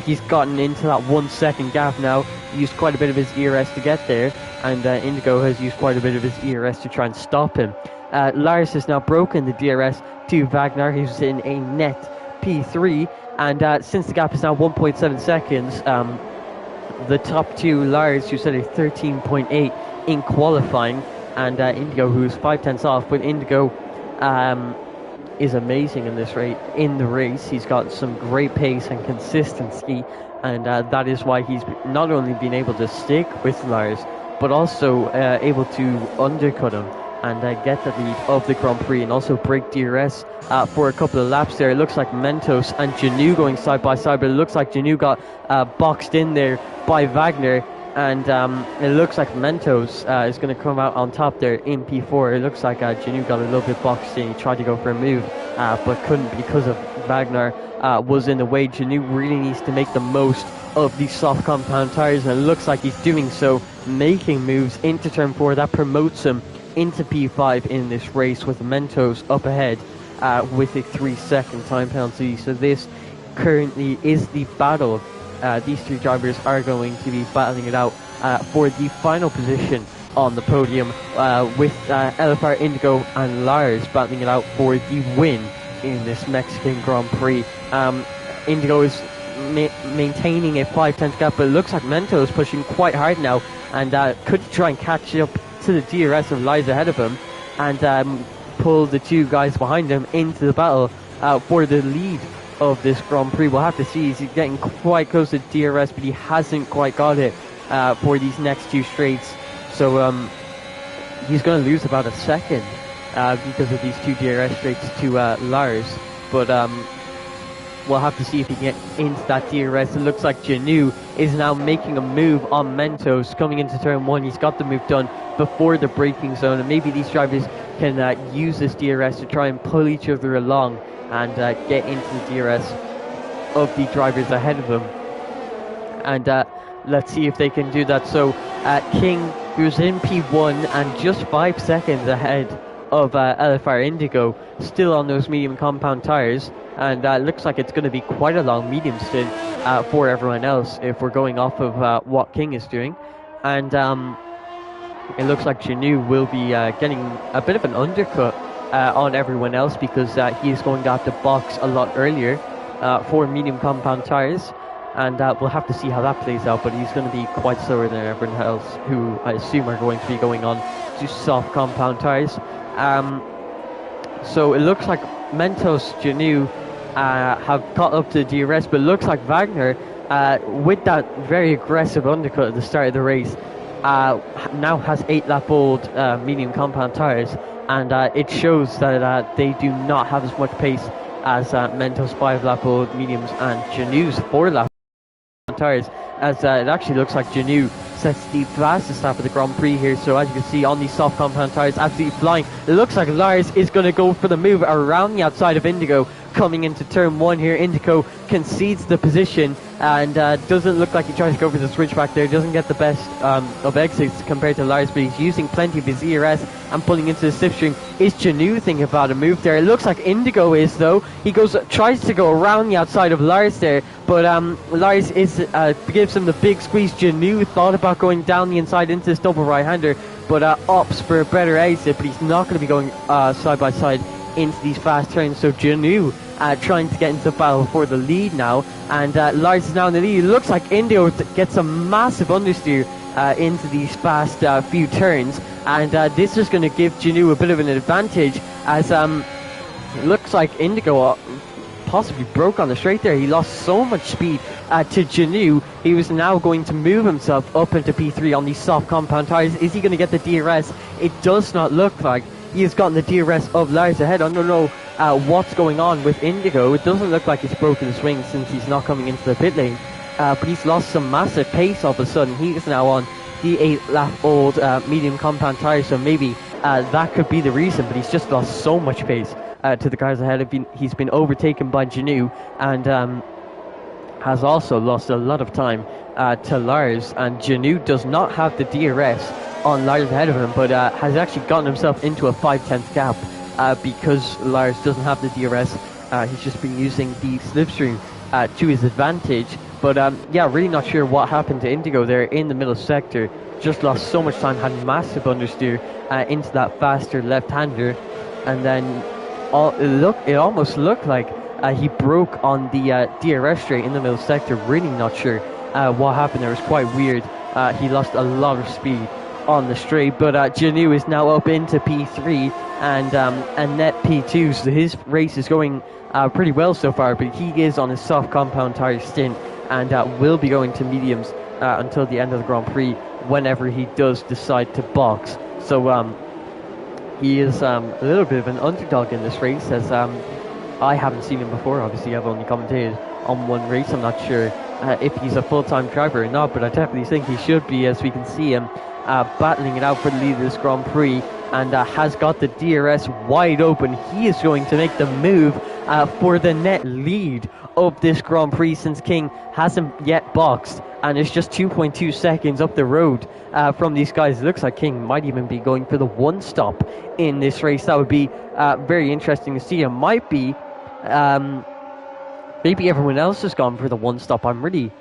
he's gotten into that 1 second gap now. He used quite a bit of his ERS to get there, and Indigo has used quite a bit of his ERS to try and stop him. Lars has now broken the DRS to Wagner, who's in a net P3, and since the gap is now 1.7 seconds, the top two, Lars, who set a 13.8 in qualifying, and Indigo, who's 5/10 off. But Indigo is amazing in this race. In the race, he's got some great pace and consistency, and that is why he's not only been able to stick with Lars, but also able to undercut him and get the lead of the Grand Prix, and also break DRS for a couple of laps there. It looks like Mentos and Janu going side by side, but it looks like Janu got boxed in there by Wagner, and it looks like Mentos is going to come out on top there in P4. It looks like Janu got a little bit boxed in. He tried to go for a move, but couldn't because of Wagner was in the way. Janu really needs to make the most of these soft compound tires, and it looks like he's doing so, making moves into turn 4. That promotes him into P5 in this race, with Mentos up ahead with a 3-second time penalty. So this currently is the battle. These three drivers are going to be battling it out for the final position on the podium, with LFR Indigo and Lars battling it out for the win in this Mexican Grand Prix. Indigo is maintaining a 5/10 gap, but it looks like Mentos is pushing quite hard now, and could try and catch up into the DRS of Lars ahead of him and pull the two guys behind him into the battle for the lead of this Grand Prix. We'll have to see. He's getting quite close to DRS, but he hasn't quite got it for these next two straights. So he's going to lose about a second because of these two DRS straights to Lars. But we'll have to see if he can get into that DRS. It looks like Janu is now making a move on Mentos coming into turn one. He's got the move done before the braking zone, and maybe these drivers can use this DRS to try and pull each other along and get into the DRS of the drivers ahead of them. And let's see if they can do that. So King, who's in P1 and just 5 seconds ahead of LFR Indigo, still on those medium compound tires, and looks like it's going to be quite a long medium stint for everyone else if we're going off of what King is doing. And it looks like Janu will be getting a bit of an undercut on everyone else because he's going to have to box a lot earlier for medium compound tires, and we'll have to see how that plays out. But he's going to be quite slower than everyone else, who I assume are going to be going on to soft compound tires. So it looks like Mentos, Janu have caught up to the DRS, but it looks like Wagner, with that very aggressive undercut at the start of the race, now has 8-lap-old medium compound tires, and it shows that they do not have as much pace as Mentos 5-lap-old mediums and Janu's 4-lap tires, as it actually looks like Janu sets the fastest lap of the Grand Prix here. So as you can see on these soft compound tires, absolutely flying. It looks like Lars is going to go for the move around the outside of Indigo coming into turn one here. Indigo concedes the position and doesn't look like he tries to go for the switchback there. Doesn't get the best of exits compared to Lars, but he's using plenty of his ERS and pulling into the slipstream. Is Janu thinking about a move there? It looks like Indigo is, though. He tries to go around the outside of Lars there, but Lars gives him the big squeeze. Janu thought about going down the inside into this double right-hander, but opts for a better exit, but he's not going to be going side by side into these fast turns. So Janu trying to get into the battle for the lead now, and Lars is now in the lead. It looks like Indigo gets a massive understeer into these fast few turns, and this is going to give Janu a bit of an advantage, as it looks like Indigo possibly broke on the straight there. He lost so much speed to Janu. He was now going to move himself up into P3 on these soft compound tires. Is he going to get the DRS? It does not look like he has gotten the DRS of Lars ahead. I don't know what's going on with Indigo. It doesn't look like he's broken the swing since he's not coming into the pit lane, but he's lost some massive pace all of a sudden. He is now on the 8-lap-old medium compound tire, so maybe that could be the reason, but he's just lost so much pace to the cars ahead. He's been overtaken by Janu, and has also lost a lot of time to Lars, and Janu does not have the DRS on Lars ahead of him, but has actually gotten himself into a 5/10 gap because Lars doesn't have the DRS. He's just been using the slipstream to his advantage. But yeah, really not sure what happened to Indigo there in the middle sector. Just lost so much time, had massive understeer into that faster left-hander, and then it almost looked like he broke on the DRS straight in the middle sector. Really not sure what happened there. It was quite weird. He lost a lot of speed on the straight, but Janu is now up into P3 and net P2, so his race is going pretty well so far, but he is on his soft compound tire stint and will be going to mediums until the end of the Grand Prix whenever he does decide to box. So he is a little bit of an underdog in this race, as I haven't seen him before. Obviously I've only commentated on one race. I'm not sure if he's a full-time driver or not, but I definitely think he should be, as we can see him battling it out for the lead of this Grand Prix, and has got the DRS wide open. He is going to make the move for the net lead of this Grand Prix, since King hasn't yet boxed and is just 2.2 seconds up the road from these guys. It looks like King might even be going for the one stop in this race. That would be very interesting to see. It might be maybe everyone else has gone for the one stop. I'm really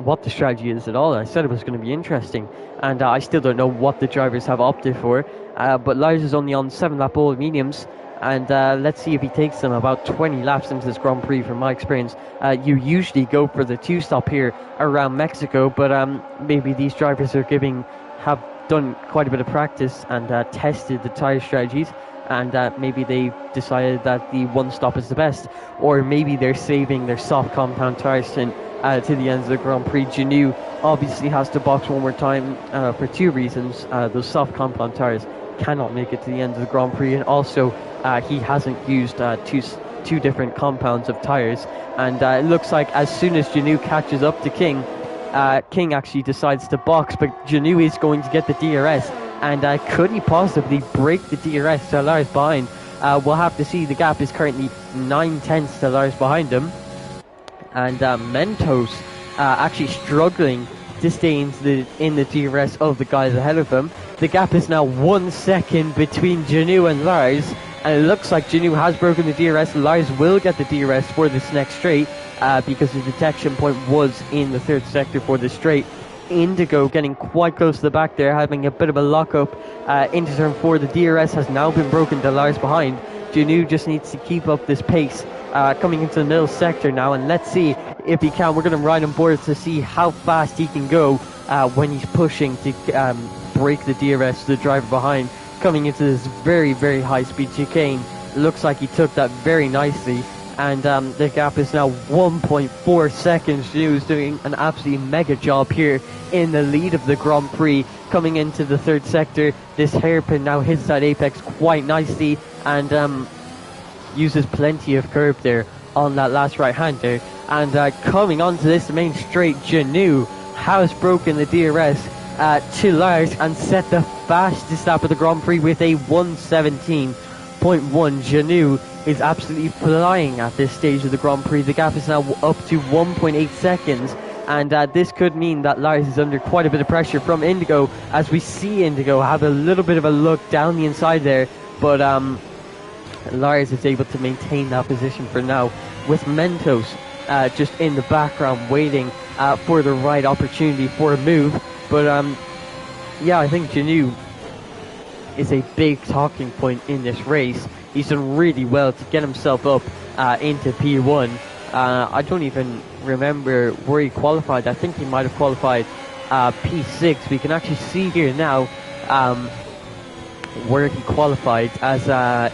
what the strategy is at all. I said it was going to be interesting, and I still don't know what the drivers have opted for, but Lars is only on 7-lap-old mediums, And let's see if he takes them about 20 laps into this Grand Prix. From my experience, you usually go for the 2-stop here around Mexico, but maybe these drivers have done quite a bit of practice and tested the tyre strategies, and maybe they decided that the 1-stop is the best, or maybe they're saving their soft compound tyres to the end of the Grand Prix. Genu obviously has to box one more time for two reasons. Those soft compound tyres cannot make it to the end of the Grand Prix, and also he hasn't used two different compounds of tyres. And it looks like as soon as Genu catches up to King, King actually decides to box, but Genu is going to get the DRS. And could he possibly break the DRS to Lars behind? We'll have to see. The gap is currently 9/10 to Lars behind him. And Mentos actually struggling to stay in the DRS of the guys ahead of him. The gap is now 1 second between Genu and Lars, and it looks like Genu has broken the DRS. Lars will get the DRS for this next straight because the detection point was in the third sector for the straight. Indigo getting quite close to the back there, having a bit of a lockup into turn 4. The DRS has now been broken to Lars behind. Genu just needs to keep up this pace coming into the middle sector now, and let's see if he can. We're going to ride on board to see how fast he can go when he's pushing to break the DRS to the driver behind. Coming into this very, very high speed chicane, looks like he took that very nicely, and the gap is now 1.4 seconds. Genu is doing an absolutely mega job here in the lead of the Grand Prix. Coming into the third sector, this hairpin now hits that apex quite nicely, and uses plenty of curb there on that last right-hander. And coming onto this main straight, Genu has broken the DRS to Lars and set the fastest lap of the Grand Prix with a 1:17.1. Genu is absolutely flying at this stage of the Grand Prix. The gap is now up to 1.8 seconds, and this could mean that Lars is under quite a bit of pressure from Indigo, as we see Indigo have a little bit of a look down the inside there, but Lars is able to maintain that position for now, with Mentos just in the background waiting for the right opportunity for a move. But yeah, I think Genu is a big talking point in this race. He's done really well to get himself up into P1. I don't even remember where he qualified. I think he might have qualified P6. We can actually see here now where he qualified, as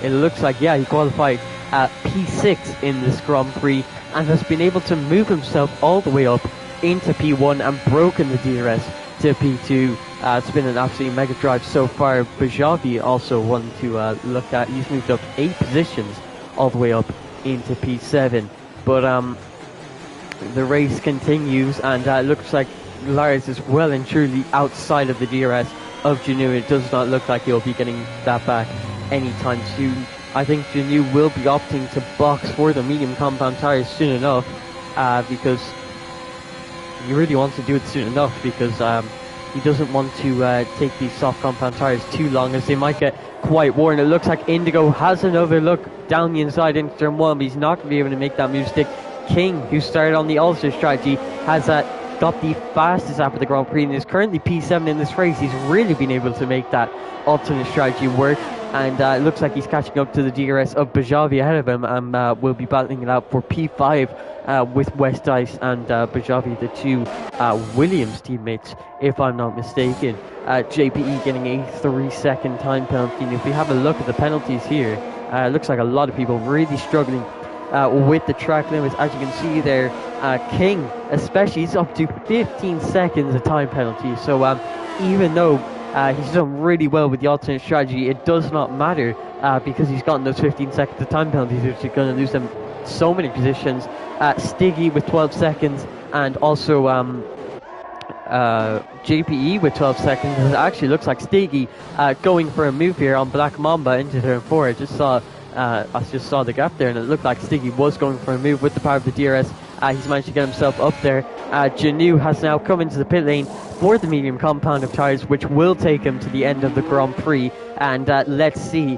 it looks like, yeah, he qualified P6 in this Grand Prix and has been able to move himself all the way up into P1 and broken the DRS to P2. It's been an absolutely mega drive so far. Bajavi also one to look at. He's moved up 8 positions all the way up into P7. But the race continues, and it looks like Lars is well and truly outside of the DRS of Genu. It does not look like he'll be getting that back anytime soon. I think Genu will be opting to box for the medium compound tyres soon enough, because he really wants to do it soon enough, because he doesn't want to take these soft compound tyres too long, as they might get quite worn. It looks like Indigo has another look down the inside into turn 1, but he's not going to be able to make that move stick. King, who started on the Ulster strategy, has got the fastest lap of the Grand Prix and is currently P7 in this race. He's really been able to make that alternate strategy work, and it looks like he's catching up to the DRS of Bajavi ahead of him, and will be battling it out for P5 with West Dice and Bajavi, the two Williams teammates, if I'm not mistaken. JPE getting a 3-second time penalty, and if we have a look at the penalties here, it looks like a lot of people really struggling with the track limits. As you can see there, King especially is up to 15 seconds of time penalty, so even though he's done really well with the alternate strategy, it does not matter because he's gotten those 15 seconds of time penalties, which are going to lose them so many positions. Stiggy with 12 seconds, and also JPE with 12 seconds. It actually looks like Stiggy going for a move here on Black Mamba into turn 4. I just saw the gap there, and it looked like Stiggy was going for a move with the power of the DRS. He's managed to get himself up there. Genu has now come into the pit lane for the medium compound of tyres, which will take him to the end of the Grand Prix. And let's see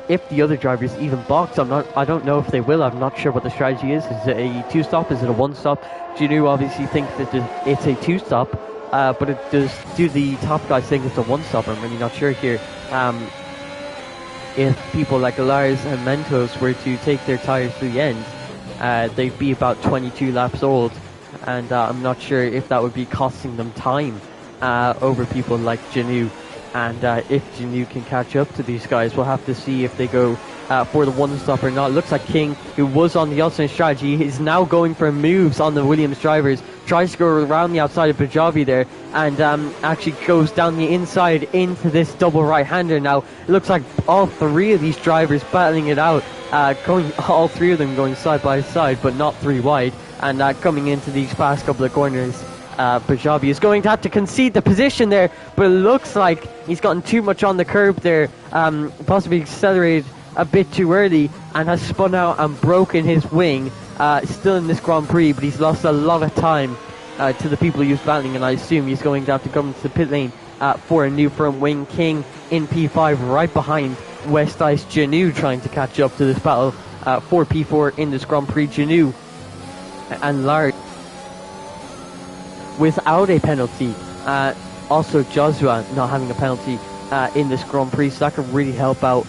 if the other drivers even box. I don't know if they will. I'm not sure what the strategy is. Is it a 2-stop? Is it a 1-stop? Genu obviously thinks that it's a 2-stop, but do the top guys think it's a 1-stop? I'm really not sure here. if people like Lars and Mentos were to take their tyres to the end, they'd be about 22 laps old, and I'm not sure if that would be costing them time over people like Janu. And if Janu can catch up to these guys, we'll have to see if they go for the one stop or not. It looks like King, who was on the alternate strategy, is now going for moves on the Williams drivers, tries to go around the outside of Bajavi there, and actually goes down the inside into this double right-hander. Now it looks like all three of these drivers battling it out, all three of them going side by side, but not three wide, and coming into these past couple of corners. Bajabi is going to have to concede the position there, but it looks like he's gotten too much on the curb there, possibly accelerated a bit too early, and has spun out and broken his wing. Still in this Grand Prix, but he's lost a lot of time to the people he was battling, and I assume he's going to have to come to the pit lane for a new front wing. King in P5 right behind West Ice. Janu trying to catch up to this battle for P4 in this Grand Prix. Janu and Larry without a penalty. Also Joshua not having a penalty in this Grand Prix, so that could really help out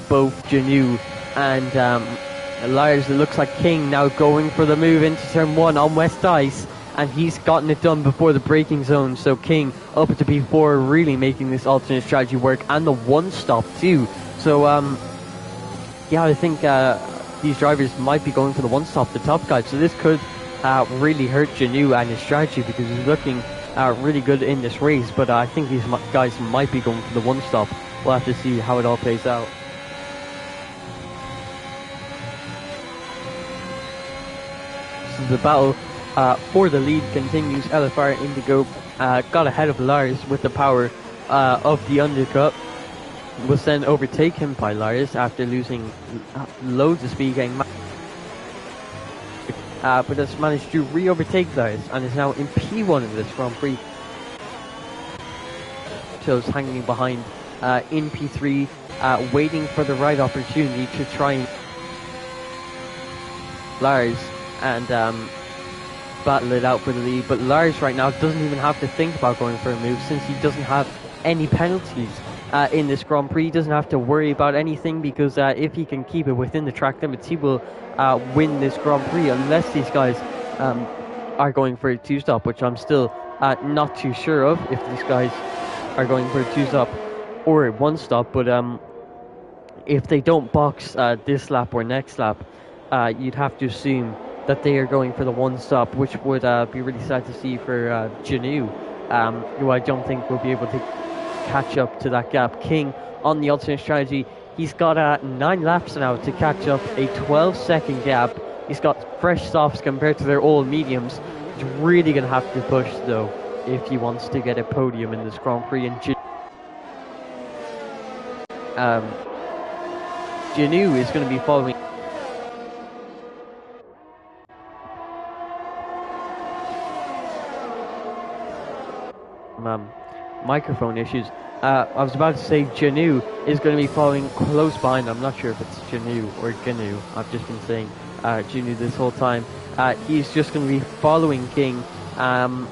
both Janu and Lars. It looks like King now going for the move into turn 1 on West Ice, and he's gotten it done before the braking zone, so King up to P4, really making this alternate strategy work, and the one stop too. So yeah, I think these drivers might be going for the one stop, the top guys, so this could really hurt Janu and his strategy, because he's looking really good in this race, but I think these guys might be going for the one stop. We'll have to see how it all plays out. So the battle for the lead continues. LFR Indigo got ahead of Lars with the power of the undercut, was then overtaken by Lars after losing loads of speed, getting but has managed to re-overtake Lars and is now in P1 in this Grand Prix. Shows hanging behind in P3, waiting for the right opportunity to try and Lars and battle it out for the lead. But Lars right now doesn't even have to think about going for a move, since he doesn't have any penalties in this Grand Prix. He doesn't have to worry about anything, because if he can keep it within the track limits, he will win this Grand Prix, unless these guys are going for a two-stop, which I'm still not too sure of, if these guys are going for a two-stop or a one-stop. But if they don't box this lap or next lap, you'd have to assume that they are going for the one-stop, which would be really sad to see for Janu, who I don't think will be able to catch up to that gap. King on the alternate strategy, he's got 9 laps now to catch up a 12-second gap. He's got fresh softs compared to their old mediums. He's really going to have to push, though, if he wants to get a podium in this Grand Prix. And Janu is going to be following. Microphone issues. I was about to say Janu is going to be following close behind. I'm not sure if it's Janu or Ganu. I've just been saying Janu this whole time. He's just going to be following King, and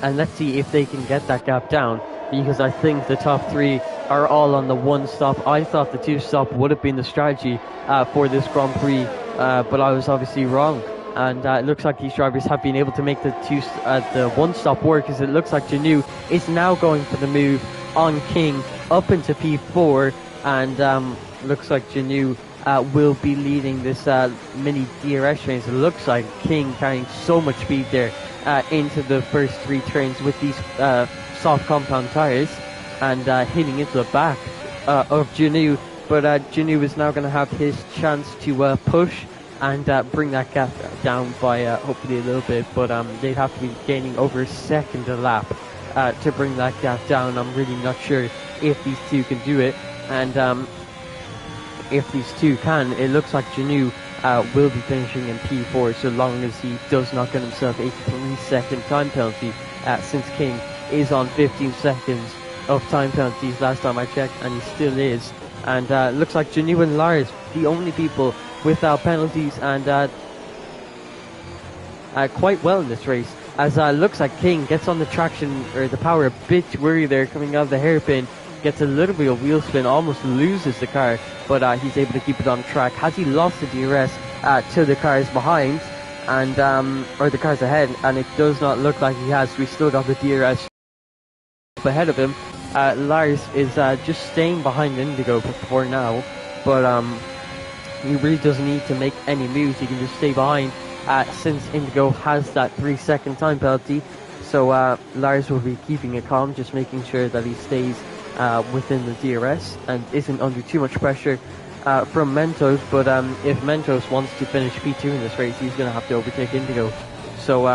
let's see if they can get that gap down, because I think the top 3 are all on the one stop. I thought the two stop would have been the strategy for this Grand Prix, but I was obviously wrong. And it looks like these drivers have been able to make the one stop work, as it looks like Janu is now going for the move on King up into P4, and looks like Janu will be leading this mini DRS race. It looks like King carrying so much speed there into the first 3 turns with these soft compound tires, and hitting into the back of Janu. But Janu is now going to have his chance to push and bring that gap down by hopefully a little bit, but they'd have to be gaining over a second a lap to bring that gap down. I'm really not sure if these two can do it, and if these two can, it looks like Janu will be finishing in P4, so long as he does not get himself a 3-second time penalty, since King is on 15 seconds of time penalties last time I checked, and he still is. And looks like Janu and Lars, the only people without penalties, and quite well in this race, as looks like King gets on the traction or the power a bit too early there, coming out of the hairpin, gets a little bit of wheel spin, almost loses the car, but he's able to keep it on track. Has he lost the DRS to the cars behind, and or the cars ahead? And it does not look like he has. We still got the DRS ahead of him. Lars is just staying behind Indigo for now, but he really doesn't need to make any moves. He can just stay behind since Indigo has that 3-second time penalty. So Lars will be keeping it calm, just making sure that he stays within the DRS and isn't under too much pressure from Mentos. But if Mentos wants to finish P2 in this race, he's going to have to overtake Indigo. So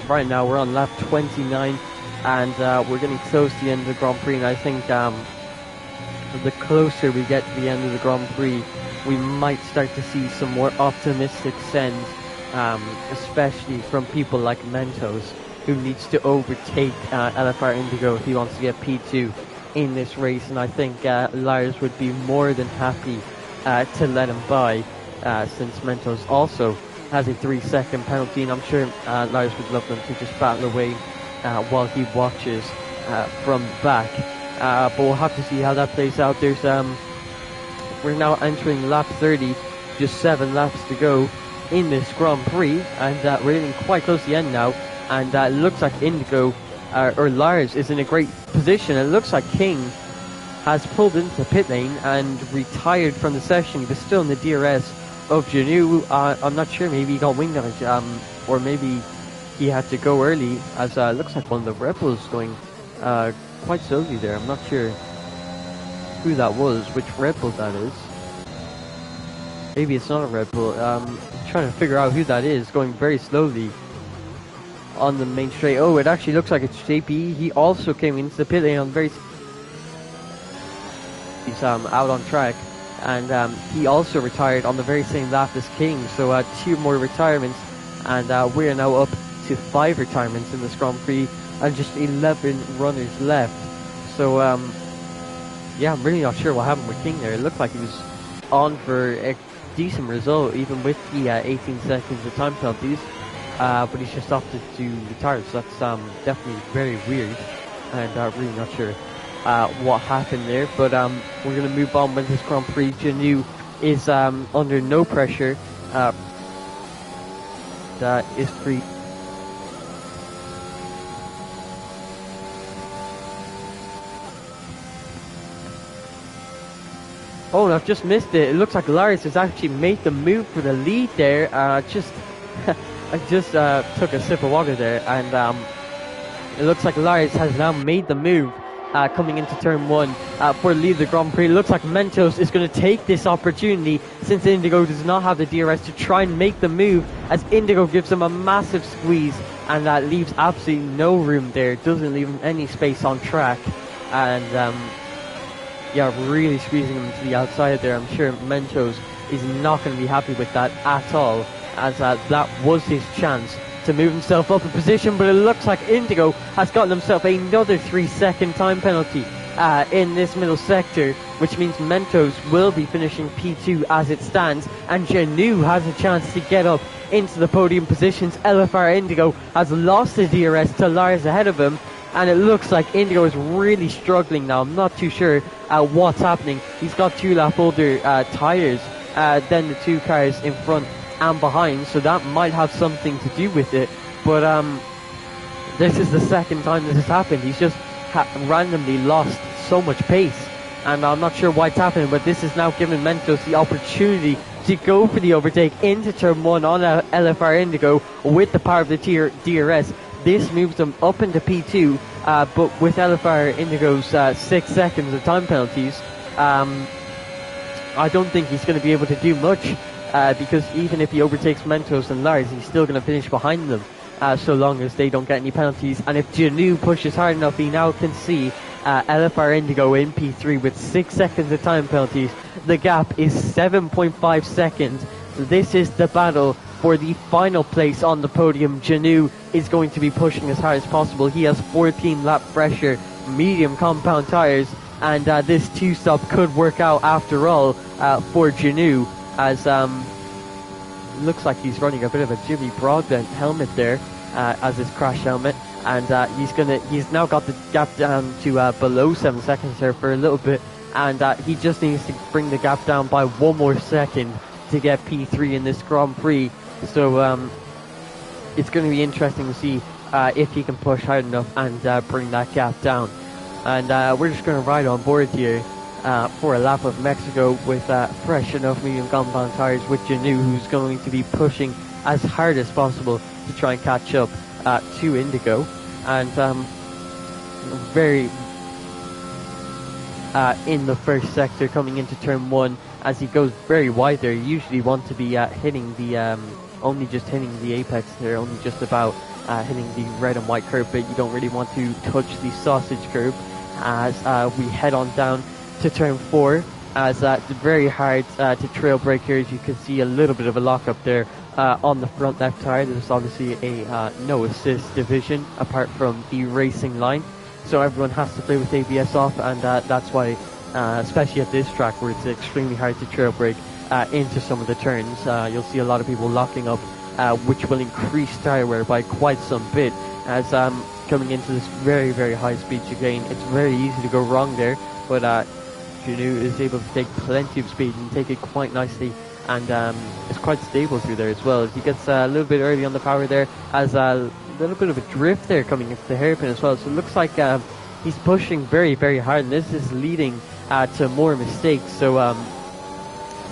right now we're on lap 29, and we're getting close to the end of the Grand Prix, and I think the closer we get to the end of the Grand Prix, we might start to see some more optimistic sends, especially from people like Mentos, who needs to overtake LFR Indigo if he wants to get P2 in this race. And I think Lars would be more than happy to let him by, since Mentos also has a 3-second penalty, and I'm sure Lars would love them to just battle away while he watches from the back. But we'll have to see how that plays out. There's we're now entering lap 30, just 7 laps to go in this Grand Prix, and we're getting quite close to the end now. And it looks like Indigo, or Lars, is in a great position. It looks like King has pulled into the pit lane and retired from the session. He was still in the DRS of Janu. I'm not sure, maybe he got wing damage, or maybe he had to go early, as it looks like one of the Red Bulls going quite slowly there. I'm not sure who that was, which Red Bull that is. Maybe it's not a Red Bull. Trying to figure out who that is, going very slowly on the main straight. Oh, it actually looks like it's JP. He also came into the pit lane on very... He's out on track, and he also retired on the very same lap as King. So 2 more retirements, and we're now up to 5 retirements in this Grand Prix, and just 11 runners left. So yeah, I'm really not sure what happened with King there. It looked like he was on for a decent result, even with the 18 seconds of time penalties. But he's just opted to retire, so that's definitely very weird, and really not sure what happened there. But we're going to move on with this Grand Prix. Janu is under no pressure. That is free. Oh, and I've just missed it. It looks like Lars has actually made the move for the lead there. I just took a sip of water there, and it looks like Lars has now made the move coming into turn 1 for the lead of the Grand Prix. It looks like Mentos is going to take this opportunity, since Indigo does not have the DRS, to try and make the move, as Indigo gives him a massive squeeze, and that leaves absolutely no room there. Doesn't leave him any space on track, and yeah, really squeezing him to the outside there. I'm sure Mentos is not going to be happy with that at all, as that was his chance to move himself up a position. But it looks like Indigo has gotten himself another 3-second time penalty in this middle sector, which means Mentos will be finishing P2 as it stands, and Janu has a chance to get up into the podium positions. LFR Indigo has lost his DRS to Lars ahead of him, and it looks like Indigo is really struggling now. I'm not too sure what's happening. He's got 2 lap older tyres than the 2 cars in front and behind, so that might have something to do with it. But this is the second time this has happened. He's just randomly lost so much pace, and I'm not sure why it's happening, but this is now giving Mentos the opportunity to go for the overtake into turn 1 on LFR Indigo with the power of the DRS. This moves them up into P2, but with LFR Indigo's 6 seconds of time penalties, I don't think he's going to be able to do much, because even if he overtakes Mentos and Lars, he's still going to finish behind them, so long as they don't get any penalties. And if Janu pushes hard enough, he now can see LFR Indigo in P3 with 6 seconds of time penalties. The gap is 7.5 seconds. This is the battle for the final place on the podium. Janu is going to be pushing as hard as possible. He has 14 lap pressure, medium compound tires, and this 2-stop could work out after all for Janu, as looks like he's running a bit of a Jimmy Broadbent helmet there as his crash helmet. and he's now got the gap down to below 7 seconds there for a little bit, and he just needs to bring the gap down by 1 more second to get P3 in this Grand Prix. So it's going to be interesting to see if he can push hard enough and bring that gap down. And we're just going to ride on board here for a lap of Mexico with fresh enough medium compound tires with Janu, who's going to be pushing as hard as possible to try and catch up to Indigo. And very in the first sector coming into turn 1, as he goes very wide there. You usually want to be hitting the only just hitting the apex there, only just about hitting the red and white curb, but you don't really want to touch the sausage curb as we head on down to turn 4, as it's very hard to trail brake here. As you can see, a little bit of a lockup there on the front left tire. There's obviously a no assist division apart from the racing line, so everyone has to play with ABS off, and that's why especially at this track where it's extremely hard to trail brake into some of the turns, you'll see a lot of people locking up, which will increase tire wear by quite some bit, as coming into this very, very high speed chicane. It's very easy to go wrong there, but Janu is able to take plenty of speed and take it quite nicely, and it's quite stable through there as well. He gets a little bit early on the power there, as a little bit of a drift there coming into the hairpin as well, so it looks like he's pushing very, very hard, and this is leading to more mistakes. So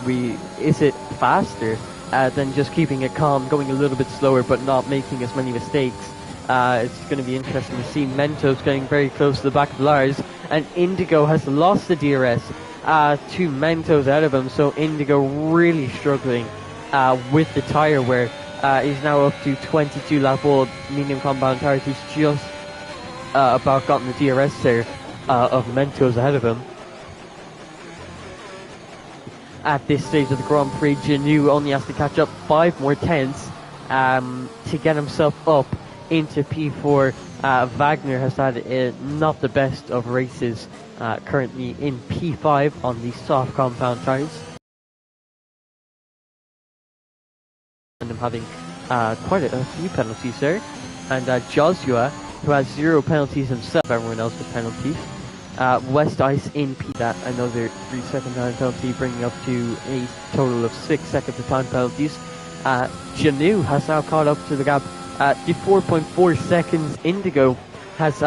is it faster than just keeping it calm, going a little bit slower but not making as many mistakes? It's going to be interesting to see. Mentos getting very close to the back of Lars, and Indigo has lost the DRS to Mentos out of him, so Indigo really struggling with the tyre wear. He's now up to 22 lap old medium compound tires. He's just about gotten the DRS there of Mentos ahead of him. At this stage of the Grand Prix, Janu only has to catch up 5 more tenths to get himself up into P4. Wagner has had not the best of races, currently in P5 on the soft compound tires. And I'm having quite a few penalties there. And Joshua, who has 0 penalties himself, everyone else with penalties. West Ice in P, that another 3-second time penalty, bringing up to a total of 6 seconds of time penalties. Janu has now caught up to the gap. The 4.4 seconds. Indigo has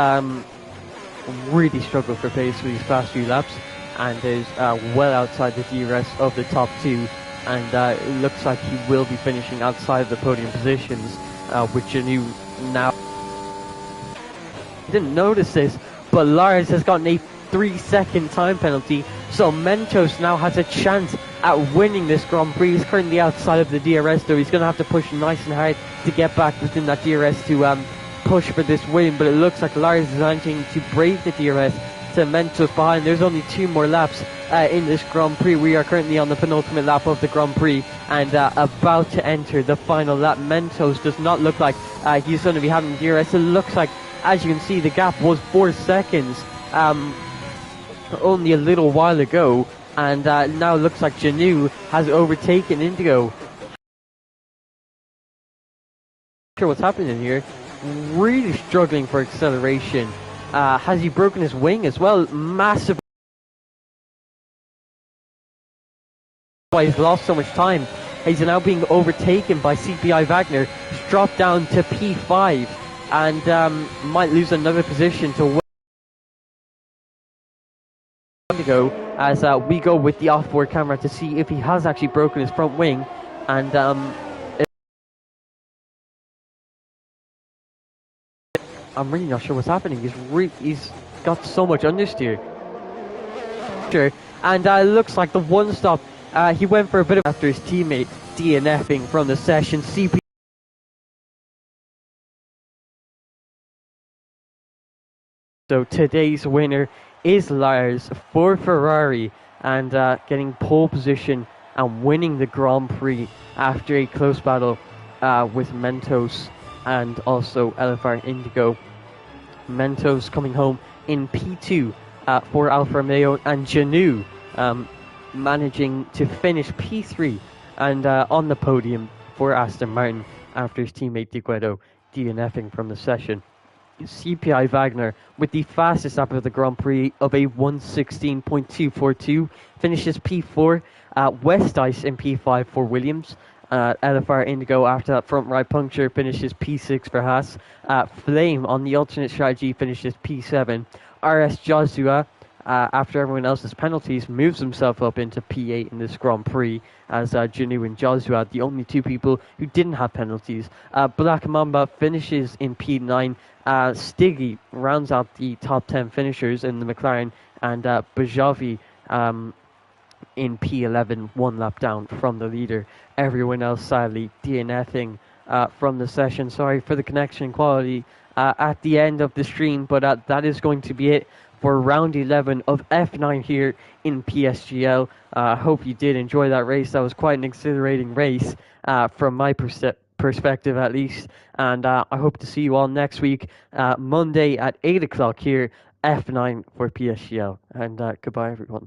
really struggled for pace for these past few laps, and is well outside the DRS of the top 2, and it looks like he will be finishing outside the podium positions with Janu now. Didn't notice this, but Lars has gotten a 3-second time penalty, so Mentos now has a chance at winning this Grand Prix. He's currently outside of the DRS though. He's going to have to push nice and hard to get back within that DRS to push for this win, but it looks like Lars is managing to brave the DRS to Mentos behind. There's only 2 more laps in this Grand Prix. We are currently on the penultimate lap of the Grand Prix and about to enter the final lap. Mentos does not look like he's going to be having DRS. It looks like, as you can see, the gap was 4 seconds only a little while ago, and now looks like Janu has overtaken Indigo. Not sure what's happening here. Really struggling for acceleration. Has he broken his wing as well? Massive. Why he's lost so much time. He's now being overtaken by CPI Wagner. He's dropped down to P5 and might lose another position to Indigo, as we go with the off-board camera to see if he has actually broken his front wing, and I'm really not sure what's happening. He's got so much understeer. And it looks like the one stop, he went for a bit of after his teammate DNFing from the session. CP. So today's winner is Lars for Ferrari, and getting pole position and winning the Grand Prix after a close battle with Mentos and also LFR Indigo. Mentos coming home in P2 for Alfa Romeo, and Janu managing to finish P3 and on the podium for Aston Martin after his teammate Di Guido DNFing from the session. CPI Wagner with the fastest lap of the Grand Prix of a 1:16.242, finishes P4. West Ice in P5 for Williams. LFR Indigo after that front right puncture finishes P6 for Haas. Flame on the alternate strategy finishes P7. RS Joshua, after everyone else's penalties, moves himself up into P8 in this Grand Prix as Janu and Joshua, the only two people who didn't have penalties. Black Mamba finishes in P9. Stiggy rounds out the top 10 finishers in the McLaren, and Bajavi in P11, one lap down from the leader. Everyone else sadly DNFing from the session. Sorry for the connection quality at the end of the stream, but that is going to be it for round 11 of F9 here in PSGL. I hope you did enjoy that race. That was quite an exhilarating race from my perspective at least, and I hope to see you all next week, Monday at 8 o'clock here, F9 for PSGL, and goodbye everyone.